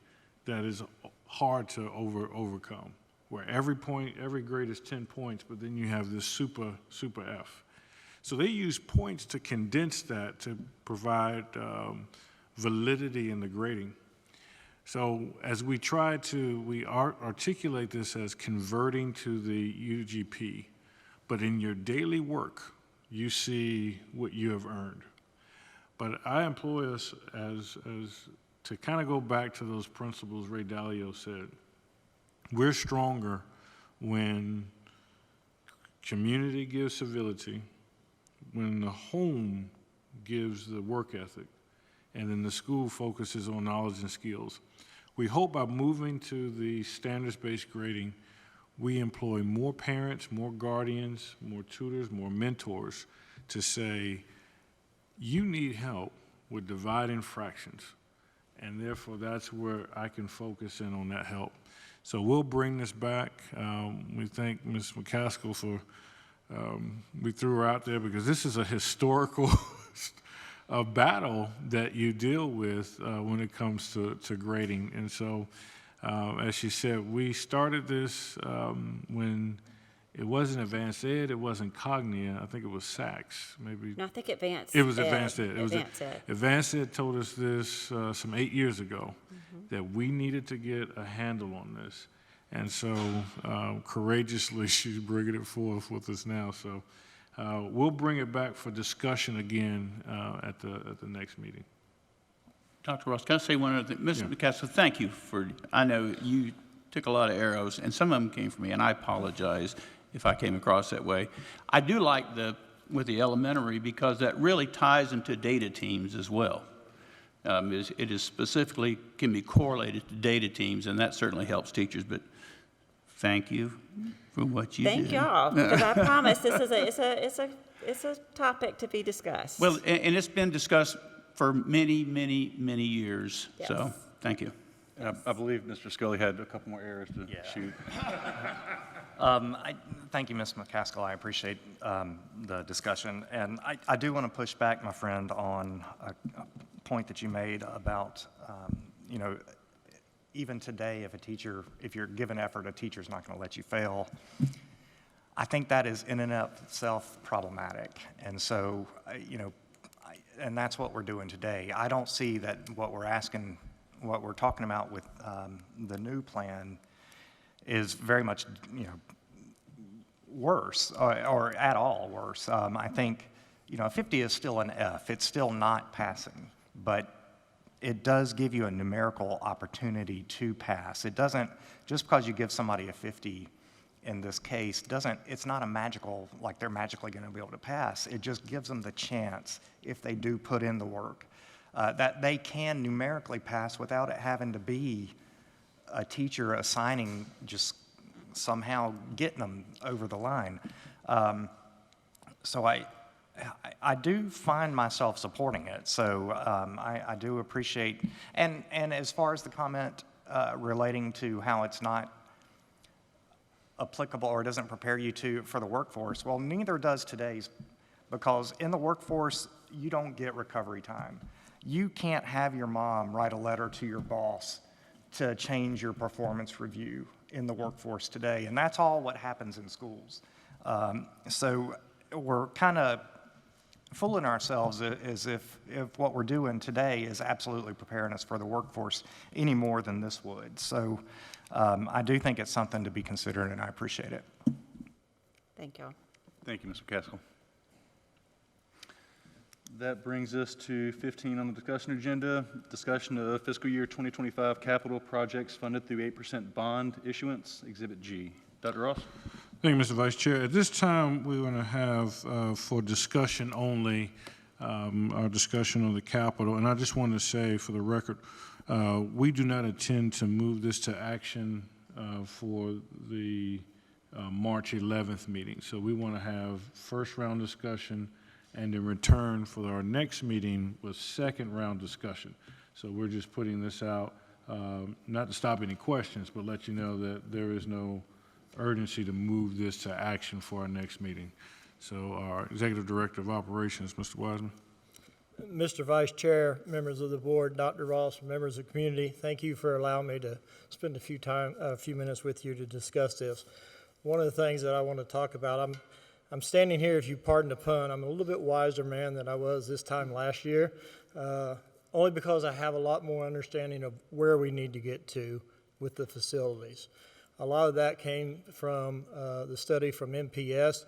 that is hard to overcome, where every grade is 10 points, but then you have this super F. So they use points to condense that to provide validity in the grading. So as we articulate this as converting to the UGP, but in your daily work, you see what you have earned. But I employ us as to kind of go back to those principles Ray Dalio said. We're stronger when community gives civility, when the home gives the work ethic, and then the school focuses on knowledge and skills. We hope by moving to the standards-based grading, we employ more parents, more guardians, more tutors, more mentors to say, you need help with dividing fractions. And therefore, that's where I can focus in on that help. So we'll bring this back. We thank Ms. McCaskill for, we threw her out there because this is a historical battle that you deal with when it comes to grading. And so, as she said, we started this when it wasn't advanced ed, it wasn't Cognia, I think it was SACS, maybe. No, I think advanced. It was advanced ed. It was Advanced ed. Advanced ed told us this some 8 years ago, that we needed to get a handle on this. And so courageously, she's bringing it forth with us now. So we'll bring it back for discussion again at the next meeting. Dr. Ross, can I say one other thing? Ms. McCaskill, thank you for, I know you took a lot of arrows, and some of them came from me, and I apologize if I came across that way. I do like with the elementary because that really ties into data teams as well. It is specifically can be correlated to data teams, and that certainly helps teachers. But thank you for what you did. Thank y'all, because I promise this is it's a topic to be discussed. Well, and it's been discussed for many, many, many years. Yes. So thank you. And I believe Mr. Scully had a couple more arrows to shoot. Thank you, Ms. McCaskill. I appreciate the discussion. And I do want to push back, my friend, on a point that you made about, even today, if you're given effort, a teacher's not going to let you fail. I think that is in and of itself problematic. And so, and that's what we're doing today. I don't see that what we're talking about with the new plan is very much, worse or at all worse. I think, 50 is still an F. It's still not passing, but it does give you a numerical opportunity to pass. It doesn't, just because you give somebody a 50 in this case, it's not a magical, like they're magically going to be able to pass. It just gives them the chance, if they do put in the work, that they can numerically pass without it having to be a teacher assigning, just somehow getting them over the line. So I do find myself supporting it. So I do appreciate, and as far as the comment relating to how it's not applicable or doesn't prepare you for the workforce, well, neither does today's, because in the workforce, you don't get recovery time. You can't have your mom write a letter to your boss to change your performance review in the workforce today, and that's all what happens in schools. So we're kind of fooling ourselves as if what we're doing today is absolutely preparing us for the workforce any more than this would. So I do think it's something to be considered, and I appreciate it. Thank y'all. Thank you, Mr. McCaskill. That brings us to 15 on the discussion agenda, discussion of fiscal year 2025 capital projects funded through 8% bond issuance, Exhibit G. Dr. Ross? Thank you, Mr. Vice Chair. At this time, we're going to have for discussion only our discussion on the capital. And I just want to say for the record, we do not intend to move this to action for the March 11th meeting. So we want to have first round discussion and in return for our next meeting with second round discussion. So we're just putting this out, not to stop any questions, but let you know that there is no urgency to move this to action for our next meeting. So our Executive Director of Operations, Mr. Wiseman. Mr. Vice Chair, members of the board, Dr. Ross, members of the community, thank you for allowing me to spend a few minutes with you to discuss this. One of the things that I want to talk about, I'm standing here, if you pardon the pun, I'm a little bit wiser man than I was this time last year, only because I have a lot more understanding of where we need to get to with the facilities. A lot of that came from the study from MPS.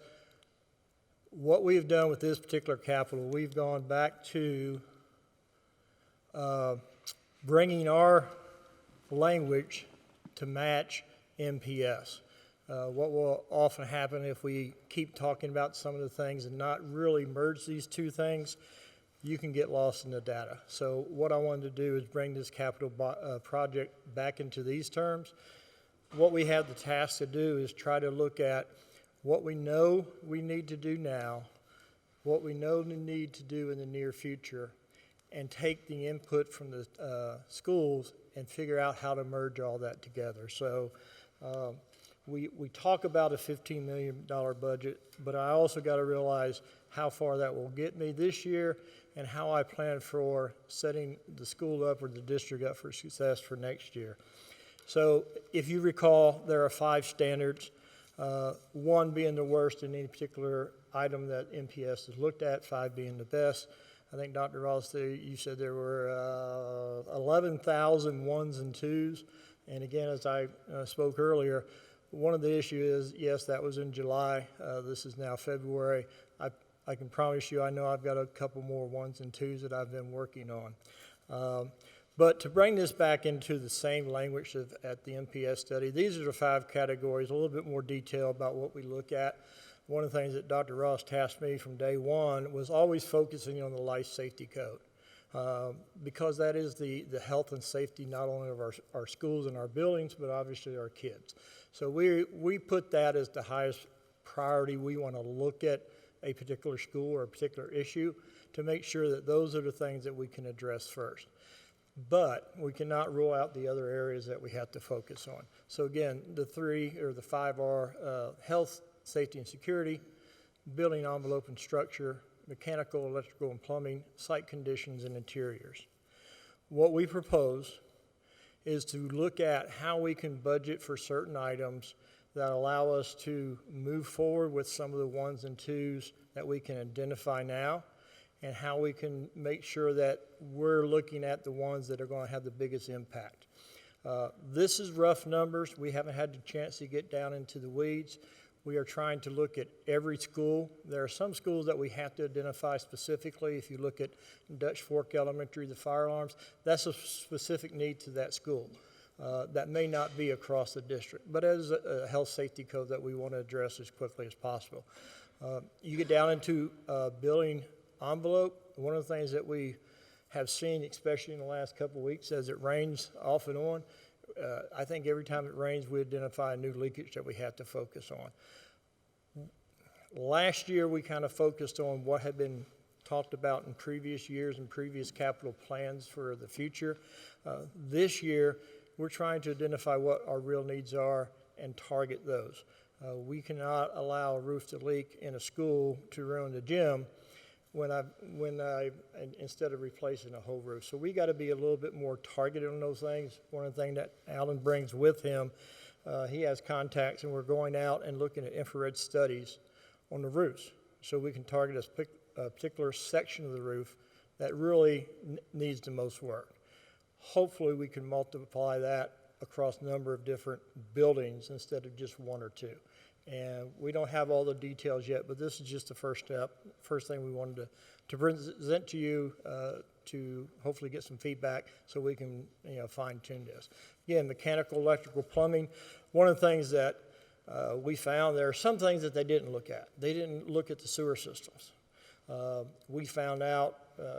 What we've done with this particular capital, we've gone back to bringing our language to match MPS. What will often happen if we keep talking about some of the things and not really merge these two things, you can get lost in the data. So what I wanted to do is bring this capital project back into these terms. What we have the task to do is try to look at what we know we need to do now, what we know we need to do in the near future, and take the input from the schools and figure out how to merge all that together. So we talk about a $15 million budget, but I also got to realize how far that will get me this year and how I plan for setting the school up or the district up for success for next year. So if you recall, there are 5 standards, one being the worst in any particular item that MPS has looked at, 5 being the best. I think, Dr. Ross, you said there were 11,000 ones and twos. And again, as I spoke earlier, one of the issues is, yes, that was in July. This is now February. I can promise you, I know I've got a couple more ones and twos that I've been working on. But to bring this back into the same language at the MPS study, these are the 5 categories, a little bit more detail about what we look at. One of the things that Dr. Ross tasked me from day one was always focusing on the life safety code, because that is the health and safety not only of our schools and our buildings, but obviously our kids. So we put that as the highest priority. We want to look at a particular school or a particular issue to make sure that those are the things that we can address first. But we cannot rule out the other areas that we have to focus on. So again, the 5 are health, safety and security, building envelope and structure, mechanical, electrical and plumbing, site conditions and interiors. What we propose is to look at how we can budget for certain items that allow us to move forward with some of the ones and twos that we can identify now, and how we can make sure that we're looking at the ones that are going to have the biggest impact. This is rough numbers. We haven't had the chance to get down into the weeds. We are trying to look at every school. There are some schools that we have to identify specifically. If you look at Dutch Fork Elementary, the fire alarms, that's a specific need to that school. That may not be across the district, but as a health safety code that we want to address as quickly as possible. You get down into building envelope. One of the things that we have seen, especially in the last couple of weeks, as it rains off and on, I think every time it rains, we identify a new leakage that we have to focus on. Last year, we kind of focused on what had been talked about in previous years and previous capital plans for the future. This year, we're trying to identify what our real needs are and target those. We cannot allow a roof to leak in a school to ruin the gym instead of replacing a whole roof. So we got to be a little bit more targeted on those things. One of the things that Alan brings with him, he has contacts, and we're going out and looking at infrared studies on the roofs, so we can target a particular section of the roof that really needs the most work. Hopefully we can multiply that across a number of different buildings instead of just 1 or 2. And we don't have all the details yet, but this is just the first step, first thing we wanted to present to you to hopefully get some feedback so we can fine tune this. Again, mechanical, electrical, plumbing. One of the things that we found, there are some things that they didn't look at. They didn't look at the sewer systems. We found out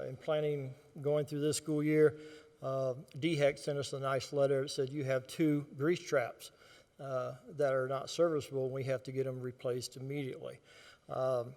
in planning going through this school year, DHEC sent us a nice letter that said you have 2 grease traps that are not serviceable, and we have to get them replaced immediately. I'm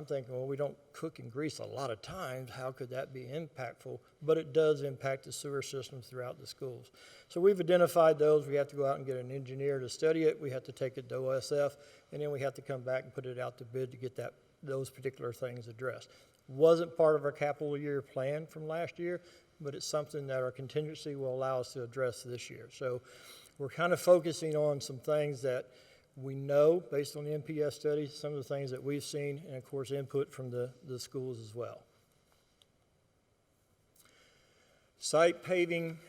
thinking, well, we don't cook and grease a lot of times. How could that be impactful? But it does impact the sewer systems throughout the schools. So we've identified those. We have to go out and get an engineer to study it. We have to take it to OSF, and then we have to come back and put it out to bid to get those particular things addressed. Wasn't part of our capital year plan from last year, but it's something that our contingency will allow us to address this year. So we're kind of focusing on some things that we know based on the MPS study, some of the things that we've seen, and of course input from the schools as well. Site paving,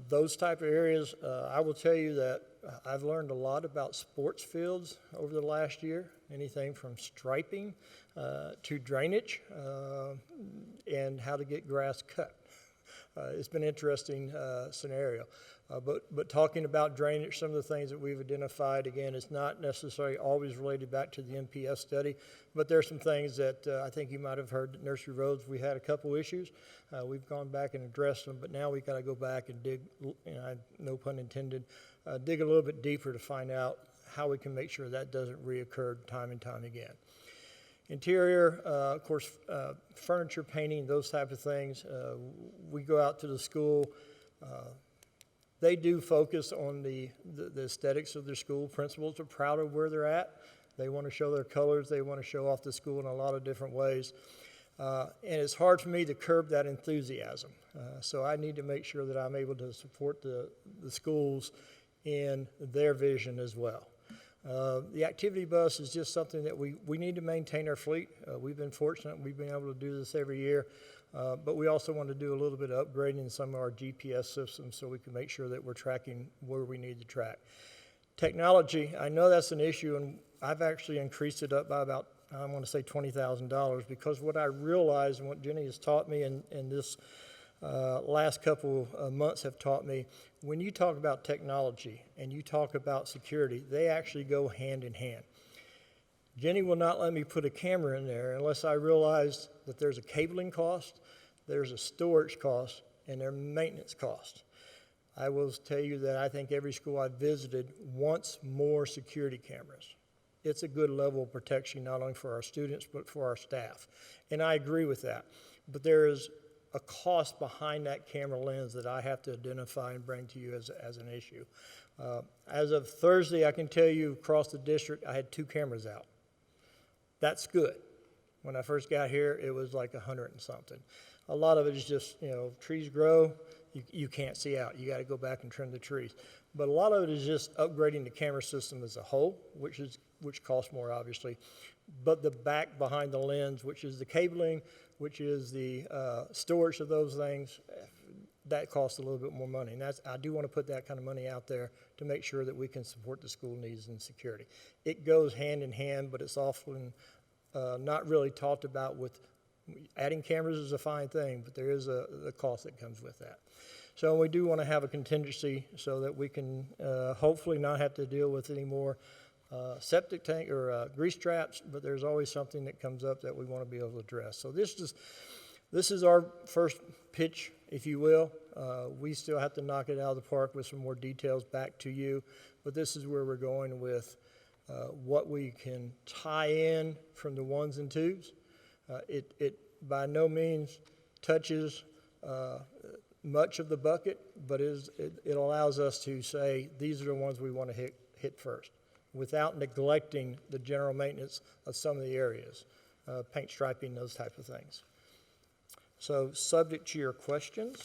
those type of areas, I will tell you that I've learned a lot about sports fields over the last year, anything from striping to drainage and how to get grass cut. It's been an interesting scenario. But talking about drainage, some of the things that we've identified, again, it's not necessarily always related back to the NPS study, but there's some things that I think you might have heard at Nursery Roads. We had a couple issues. We've gone back and addressed them, but now we've got to go back and dig, no pun intended, dig a little bit deeper to find out how we can make sure that doesn't reoccur time and time again. Interior, of course, furniture, painting, those type of things. We go out to the school. They do focus on the aesthetics of their school. Principals are proud of where they're at. They want to show their colors. They want to show off the school in a lot of different ways. And it's hard for me to curb that enthusiasm. So I need to make sure that I'm able to support the schools in their vision as well. The activity bus is just something that we need to maintain our fleet. We've been fortunate. We've been able to do this every year. But we also want to do a little bit of upgrading in some of our GPS systems so we can make sure that we're tracking where we need to track. Technology, I know that's an issue, and I've actually increased it up by about, I want to say $20,000, because what I realized and what Jenny has taught me and this last couple of months have taught me, when you talk about technology and you talk about security, they actually go hand in hand. Jenny will not let me put a camera in there unless I realize that there's a cabling cost, there's a storage cost, and there's maintenance cost. I will tell you that I think every school I've visited wants more security cameras. It's a good level of protection not only for our students but for our staff. And I agree with that. But there is a cost behind that camera lens that I have to identify and bring to you as an issue. As of Thursday, I can tell you across the district, I had 2 cameras out. That's good. When I first got here, it was like 100 and something. A lot of it is just, trees grow, you can't see out. You got to go back and trim the trees. But a lot of it is just upgrading the camera system as a whole, which costs more, obviously. But the back behind the lens, which is the cabling, which is the storage of those things, that costs a little bit more money. And I do want to put that kind of money out there to make sure that we can support the school needs and security. It goes hand in hand, but it's often not really talked about. With adding cameras is a fine thing, but there is a cost that comes with that. So we do want to have a contingency so that we can hopefully not have to deal with any more septic tank or grease traps, but there's always something that comes up that we want to be able to address. So this is our first pitch, if you will. We still have to knock it out of the park with some more details back to you, but this is where we're going with what we can tie in from the 1s and 2s. It by no means touches much of the bucket, but it allows us to say these are the ones we want to hit first, without neglecting the general maintenance of some of the areas, paint striping, those type of things. So subject to your questions.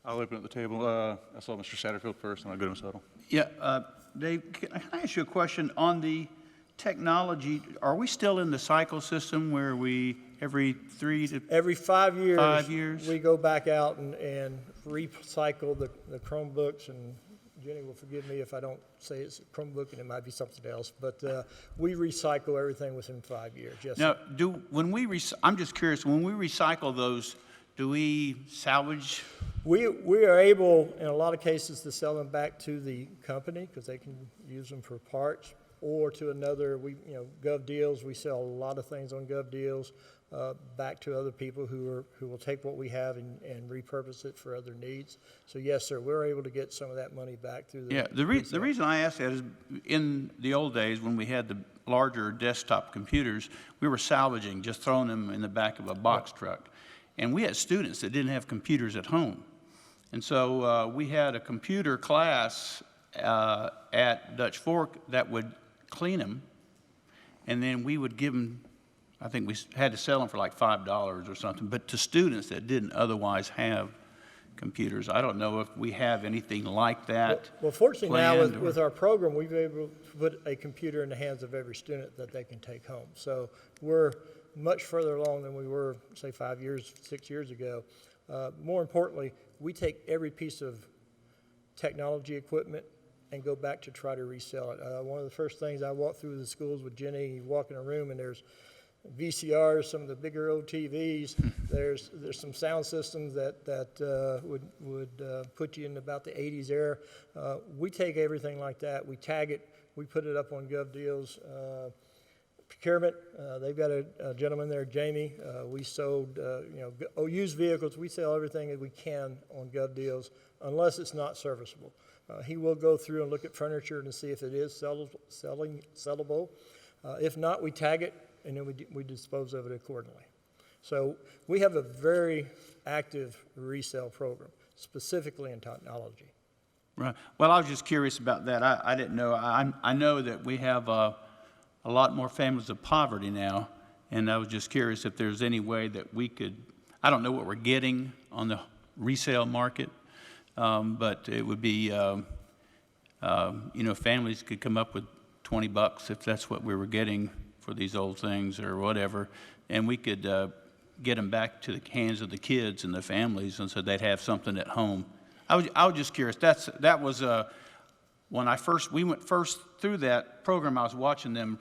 I'll open up the table. I saw Mr. Satterfield first, and I'll go to Ms. Huddle. Yeah, Dave, can I ask you a question on the technology? Are we still in the cycle system where we every 5 years, 5 years, we go back out and recycle the Chromebooks, and Jenny will forgive me if I don't say it's a Chromebook and it might be something else, but we recycle everything within 5 years. Yes. Now, I'm just curious, when we recycle those, do we salvage? We are able, in a lot of cases, to sell them back to the company because they can use them for parts, or to another. Gov Deals. We sell a lot of things on Gov Deals back to other people who will take what we have and repurpose it for other needs. So yes, sir, we're able to get some of that money back through the. Yeah, the reason I ask that is in the old days when we had the larger desktop computers, we were salvaging, just throwing them in the back of a box truck. And we had students that didn't have computers at home. And so we had a computer class at Dutch Fork that would clean them, and then we would give them, I think we had to sell them for like $5 or something, but to students that didn't otherwise have computers. I don't know if we have anything like that. Well, fortunately now with our program, we've been able to put a computer in the hands of every student that they can take home. So we're much further along than we were, say, 6 years ago. More importantly, we take every piece of technology equipment and go back to try to resell it. One of the first things I walk through the schools with Jenny, you walk in a room and there's VCRs, some of the bigger old TVs. There's some sound systems that would put you in about the 80s era. We take everything like that, we tag it, we put it up on GovDeals. Procurement, they've got a gentleman there, Jamie. We sold, used vehicles. We sell everything that we can on GovDeals unless it's not serviceable. He will go through and look at furniture and see if it is sellable. If not, we tag it and then we dispose of it accordingly. So we have a very active resale program, specifically in technology. Right. Well, I was just curious about that. I didn't know. I know that we have a lot more families of poverty now, and I was just curious if there's any way that we could, I don't know what we're getting on the resale market, but it would be, families could come up with $20 if that's what we were getting for these old things or whatever, and we could get them back to the hands of the kids and the families, and so they'd have something at home. I was just curious. That was when we went first through that program. I was watching them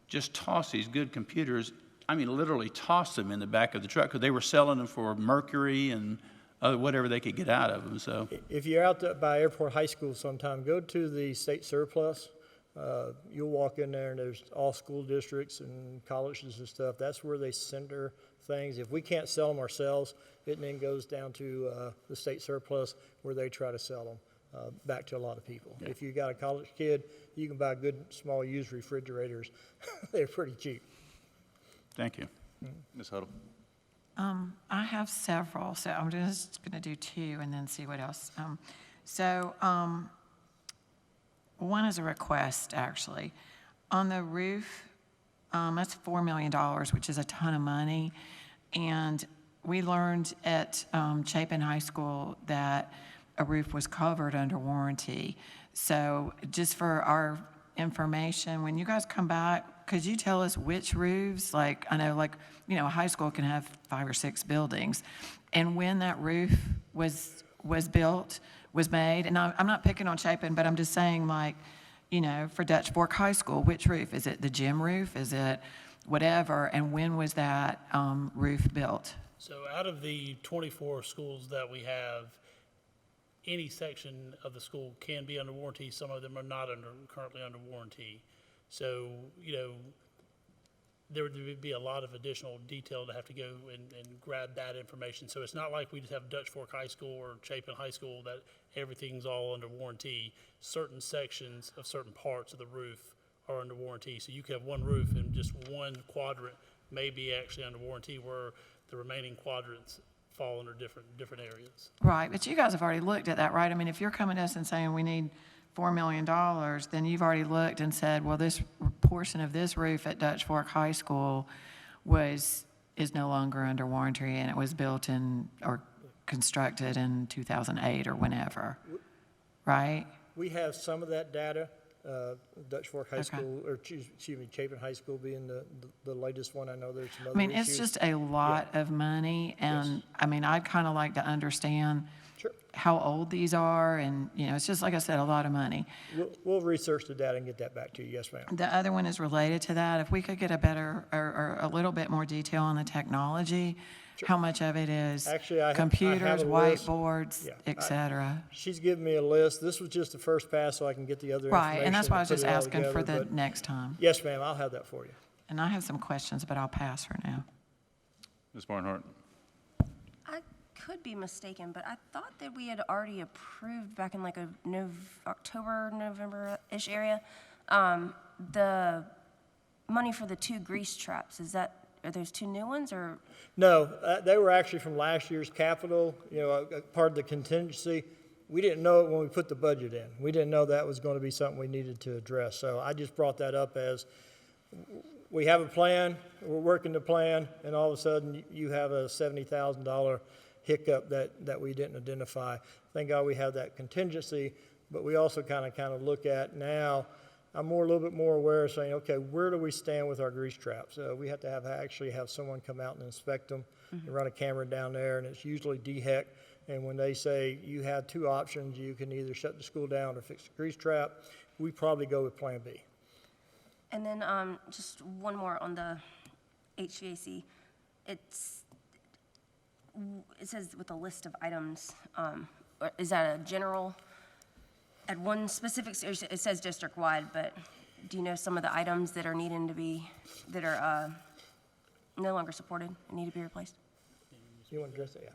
just toss these good computers. I mean, literally toss them in the back of the truck because they were selling them for mercury and whatever they could get out of them. So, if you're out by Airport High School sometime, go to the state surplus. You'll walk in there and there's all school districts and colleges and stuff. That's where they center things. If we can't sell them ourselves, it then goes down to the state surplus where they try to sell them back to a lot of people. Yeah. If you got a college kid, you can buy good small used refrigerators. They're pretty cheap. Thank you. Ms. Huddle. I have several, so I'm just going to do two and then see what else. One is a request, actually. On the roof, that's $4 million, which is a ton of money. And we learned at Chapin High School that a roof was covered under warranty. So just for our information, when you guys come back, could you tell us which roofs? Like, I know, a high school can have 5 or 6 buildings. And when that roof was made, and I'm not picking on Chapin, but I'm just saying, for Dutch Fork High School, which roof? Is it the gym roof? Is it whatever? And when was that roof built? So out of the 24 schools that we have, any section of the school can be under warranty. Some of them are not currently under warranty. So, there would be a lot of additional detail to have to go and grab that information. So it's not like we just have Dutch Fork High School or Chapin High School that everything's all under warranty. Certain sections of certain parts of the roof are under warranty. So you could have one roof and just one quadrant may be actually under warranty where the remaining quadrants fall under different areas. Right, but you guys have already looked at that, right? I mean, if you're coming to us and saying we need $4 million, then you've already looked and said, well, this portion of this roof at Dutch Fork High School is no longer under warranty, and it was built or constructed in 2008 or whenever, right? We have some of that data. Dutch Fork High School, or excuse me, Chapin High School being the latest one. I know there's some other issues. It's just a lot of money, and yes. I'd kind of like to understand how old these are, and it's just, like I said, a lot of money. We'll research the data and get that back to you. Yes, ma'am. The other one is related to that. If we could get a better or a little bit more detail on the technology, how much of it is computers, whiteboards, et cetera. She's given me a list. This was just the first pass, so I can get the other information. Right, and that's why I was just asking for the next time. Yes, ma'am, I'll have that for you. And I have some questions, but I'll pass for now. Ms. Barnhart. I could be mistaken, but I thought that we had already approved back in October, November-ish area, the money for the 2 grease traps. Are those 2 new ones, or? No, they were actually from last year's capital, part of the contingency. We didn't know it when we put the budget in. We didn't know that was going to be something we needed to address. So I just brought that up as we have a plan, we're working the plan, and all of a sudden you have a $70,000 hiccup that we didn't identify. Thank God we have that contingency, but we also kind of look at now, I'm a little bit more aware of saying, okay, where do we stand with our grease traps? We have to actually have someone come out and inspect them and run a camera down there, and it's usually DHEC. And when they say you have two options, you can either shut the school down or fix the grease trap, we probably go with Plan B. And then just one more on the HVAC. It says with a list of items, is that a general, at one specific, it says district-wide, but do you know some of the items that are needing to be, that are no longer supported and need to be replaced? You want to address that? Yeah.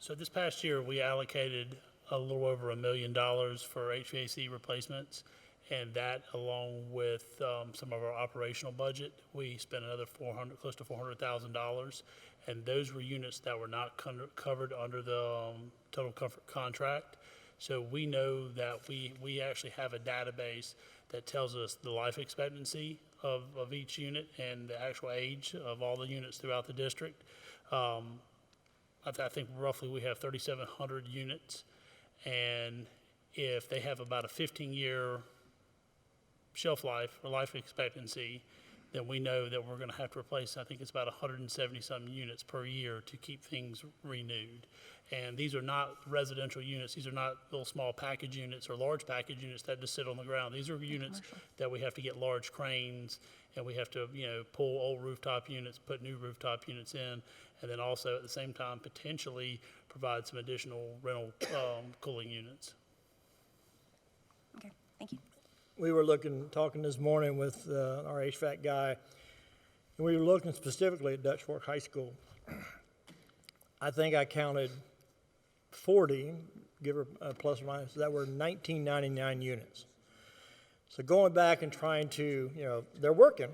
So this past year, we allocated a little over $1 million for HVAC replacements, and that, along with some of our operational budget, we spent another close to $400,000, and those were units that were not covered under the total comfort contract. So we know that we actually have a database that tells us the life expectancy of each unit and the actual age of all the units throughout the district. I think roughly we have 3,700 units, and if they have about a 15-year shelf life or life expectancy, then we know that we're going to have to replace, I think it's about 170-some units per year to keep things renewed. And these are not residential units. These are not little small package units or large package units that just sit on the ground. These are units that we have to get large cranes, and we have to, pull old rooftop units, put new rooftop units in, and then also at the same time potentially provide some additional rental cooling units. Okay, thank you. We were talking this morning with our HVAC guy, and we were looking specifically at Dutch Fork High School. I think I counted 40, give or plus or minus, that were 1999 units. So going back and trying to, they're working,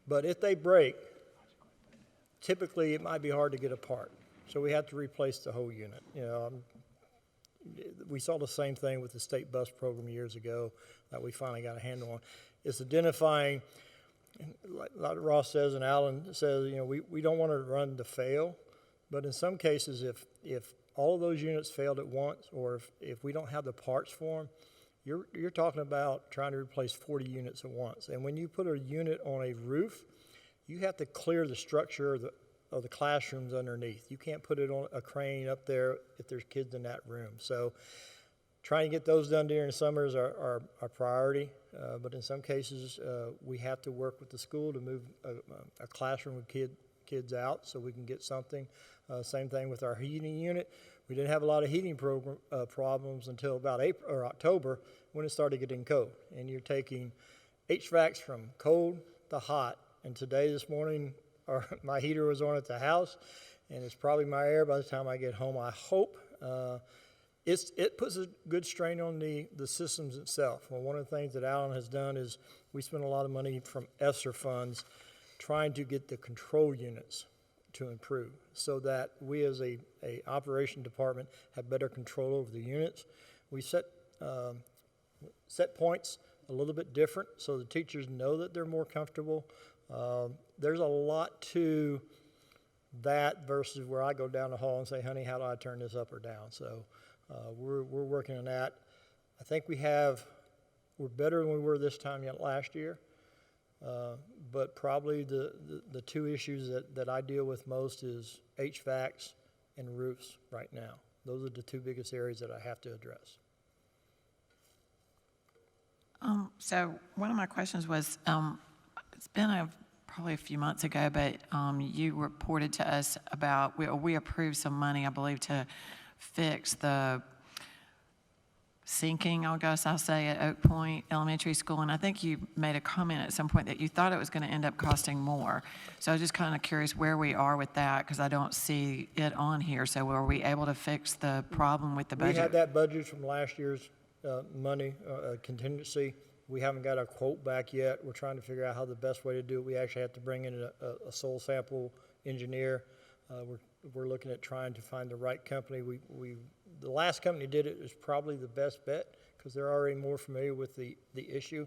but if they break, typically it might be hard to get apart. So we have to replace the whole unit. We saw the same thing with the state bus program years ago that we finally got a handle on. It's identifying, like Ross says and Alan says, we don't want to run to fail, but in some cases, if all of those units failed at once, or if we don't have the parts for them, you're talking about trying to replace 40 units at once. And when you put a unit on a roof, you have to clear the structure of the classrooms underneath. You can't put it on a crane up there if there's kids in that room. So trying to get those done during the summers are our priority, but in some cases we have to work with the school to move a classroom with kids out so we can get something. Same thing with our heating unit. We didn't have a lot of heating problems until about April or October when it started getting cold. And you're taking HVACs from cold to hot. And this morning, my heater was on at the house, and it's probably my air by the time I get home, I hope. It puts a good strain on the systems itself. Well, one of the things that Alan has done is we spend a lot of money from ESSER funds trying to get the control units to improve so that we as a operation department have better control over the units. We set points a little bit different so the teachers know that they're more comfortable. There's a lot to that versus where I go down the hall and say, honey, how do I turn this up or down? So we're working on that. I think we're better than we were this time yet last year. But probably the two issues that I deal with most is HVACs and roofs right now. Those are the two biggest areas that I have to address. So one of my questions was, it's been probably a few months ago, but you reported to us about, we approved some money, I believe, to fix the sinking, I guess I'll say, at Oak Point Elementary School. And I think you made a comment at some point that you thought it was going to end up costing more. So I was just kind of curious where we are with that, because I don't see it on here. So were we able to fix the problem with the budget? We had that budget from last year's money, contingency. We haven't got our quote back yet. We're trying to figure out how the best way to do it. We actually have to bring in a soil sample engineer. We're looking at trying to find the right company. The last company did it is probably the best bet because they're already more familiar with the issue.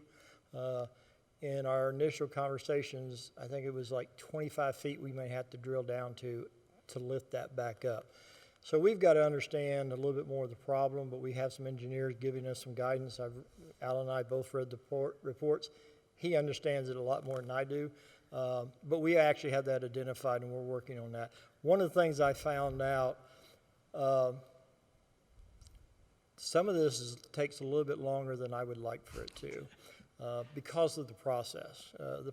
In our initial conversations, I think it was like 25 feet we may have to drill down to lift that back up. So we've got to understand a little bit more of the problem, but we have some engineers giving us some guidance. Al and I both read the reports. He understands it a lot more than I do, but we actually have that identified, and we're working on that. One of the things I found out, some of this takes a little bit longer than I would like for it to, because of the process of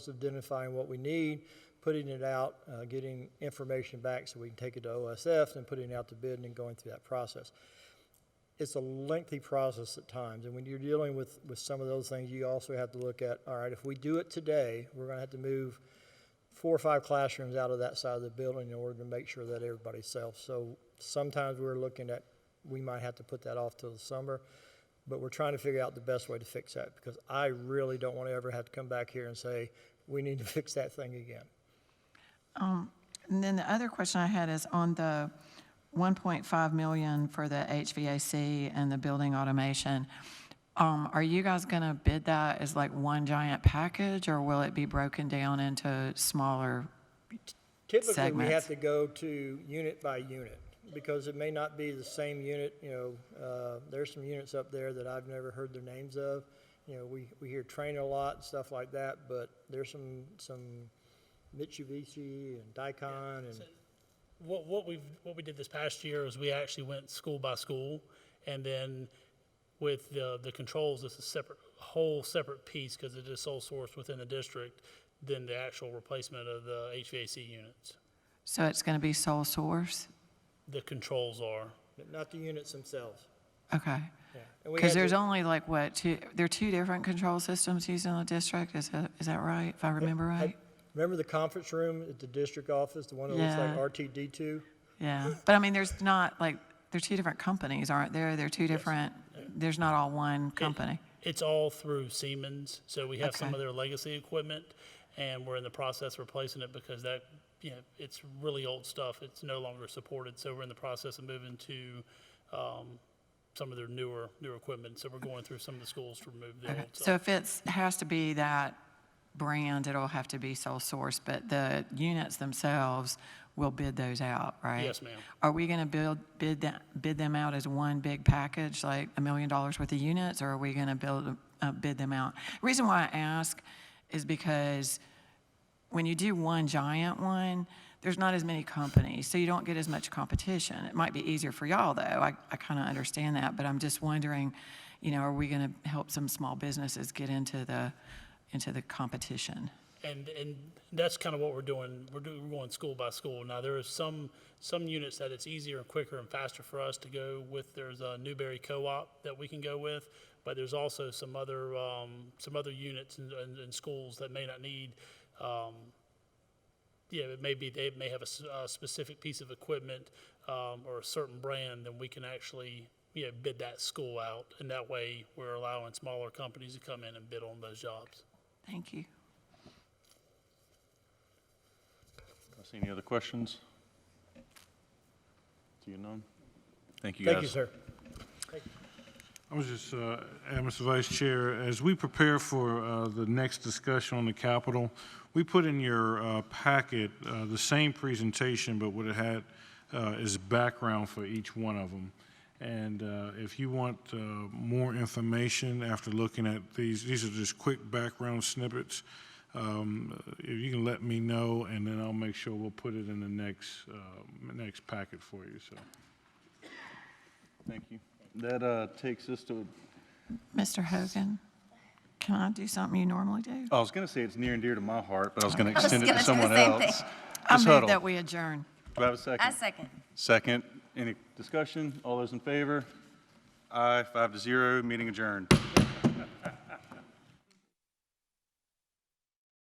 identifying what we need, putting it out, getting information back so we can take it to OSF, and putting it out to bid and going through that process. It's a lengthy process at times, and when you're dealing with some of those things, you also have to look at, all right, if we do it today, we're going to have to move 4 or 5 classrooms out of that side of the building in order to make sure that everybody's safe. So sometimes we're looking at, we might have to put that off till the summer, but we're trying to figure out the best way to fix that, because I really don't want to ever have to come back here and say, we need to fix that thing again. And then the other question I had is on the 1.5 million for the HVAC and the building automation. Are you guys going to bid that as like one giant package, or will it be broken down into smaller Typically, segments? we have to go to unit by unit, because it may not be the same unit. There's some units up there that I've never heard their names of. We hear Train a lot and stuff like that, but there's some Mitsubishi and Daikon and. What we did this past year is we actually went school by school, and then with the controls, it's a whole separate piece because it is sole source within the district than the actual replacement of the HVAC units. So it's going to be sole source? The controls are. Not the units themselves. Okay. Yeah. And we Because had there's to- only like, there are 2 different control systems used in the district? Is that right, if I remember right? Remember the conference room at the district office, the one that looks like Yeah. RTD2? Yeah, but I mean, there's not, like, they're 2 different companies, aren't there? They're 2 different, there's not all one company. It's all through Siemens, so we have some Okay. of their legacy equipment, and we're in the process of replacing it because that, it's really old stuff. It's no longer supported, so we're in the process of moving to some of their newer equipment. So we're going through some of the schools to remove the Okay. old So stuff. if has to be that brand, it'll have to be sole source, but the units themselves, we'll bid those out, right? Yes, ma'am. Are we going to bid them out as one big package, like $1 million worth of units, or are we going to bid them out? The reason why I ask is because when you do one giant one, there's not as many companies, so you don't get as much competition. It might be easier for y'all, though. I kind of understand that, but I'm just wondering, are we going to help some small businesses get into the competition? And that's kind of what we're doing. We're going school by school. Now, there is some units that it's easier and quicker and faster for us to go with. There's a Newberry Co-op that we can go with, but there's also some other units and schools that may not need. They may have a specific piece of equipment or a certain brand, then we can actually bid that school out, and that way we're allowing smaller companies to come in and bid on those jobs. Thank you. I see any other questions? See you none? Thank you, guys. Thank you, sir. I was just, Mr. Vice Chair, as we prepare for the next discussion on the Capitol, we put in your packet the same presentation, but what it had is background for each one of them. And if you want more information after looking at these are just quick background snippets. If you can let me know, and then I'll make sure we'll put it in the next packet for you. So, Thank you. That takes us to, Mr. Hogan, can I do something you normally do? I was going to say it's near and dear to my heart, but I was going to I was extend it to gonna do someone the same else. thing. I Ms. move Huddle, that we adjourn. do I have a second? A second. Second. Any discussion? All those in favor? Aye, 5-0, meeting adjourned.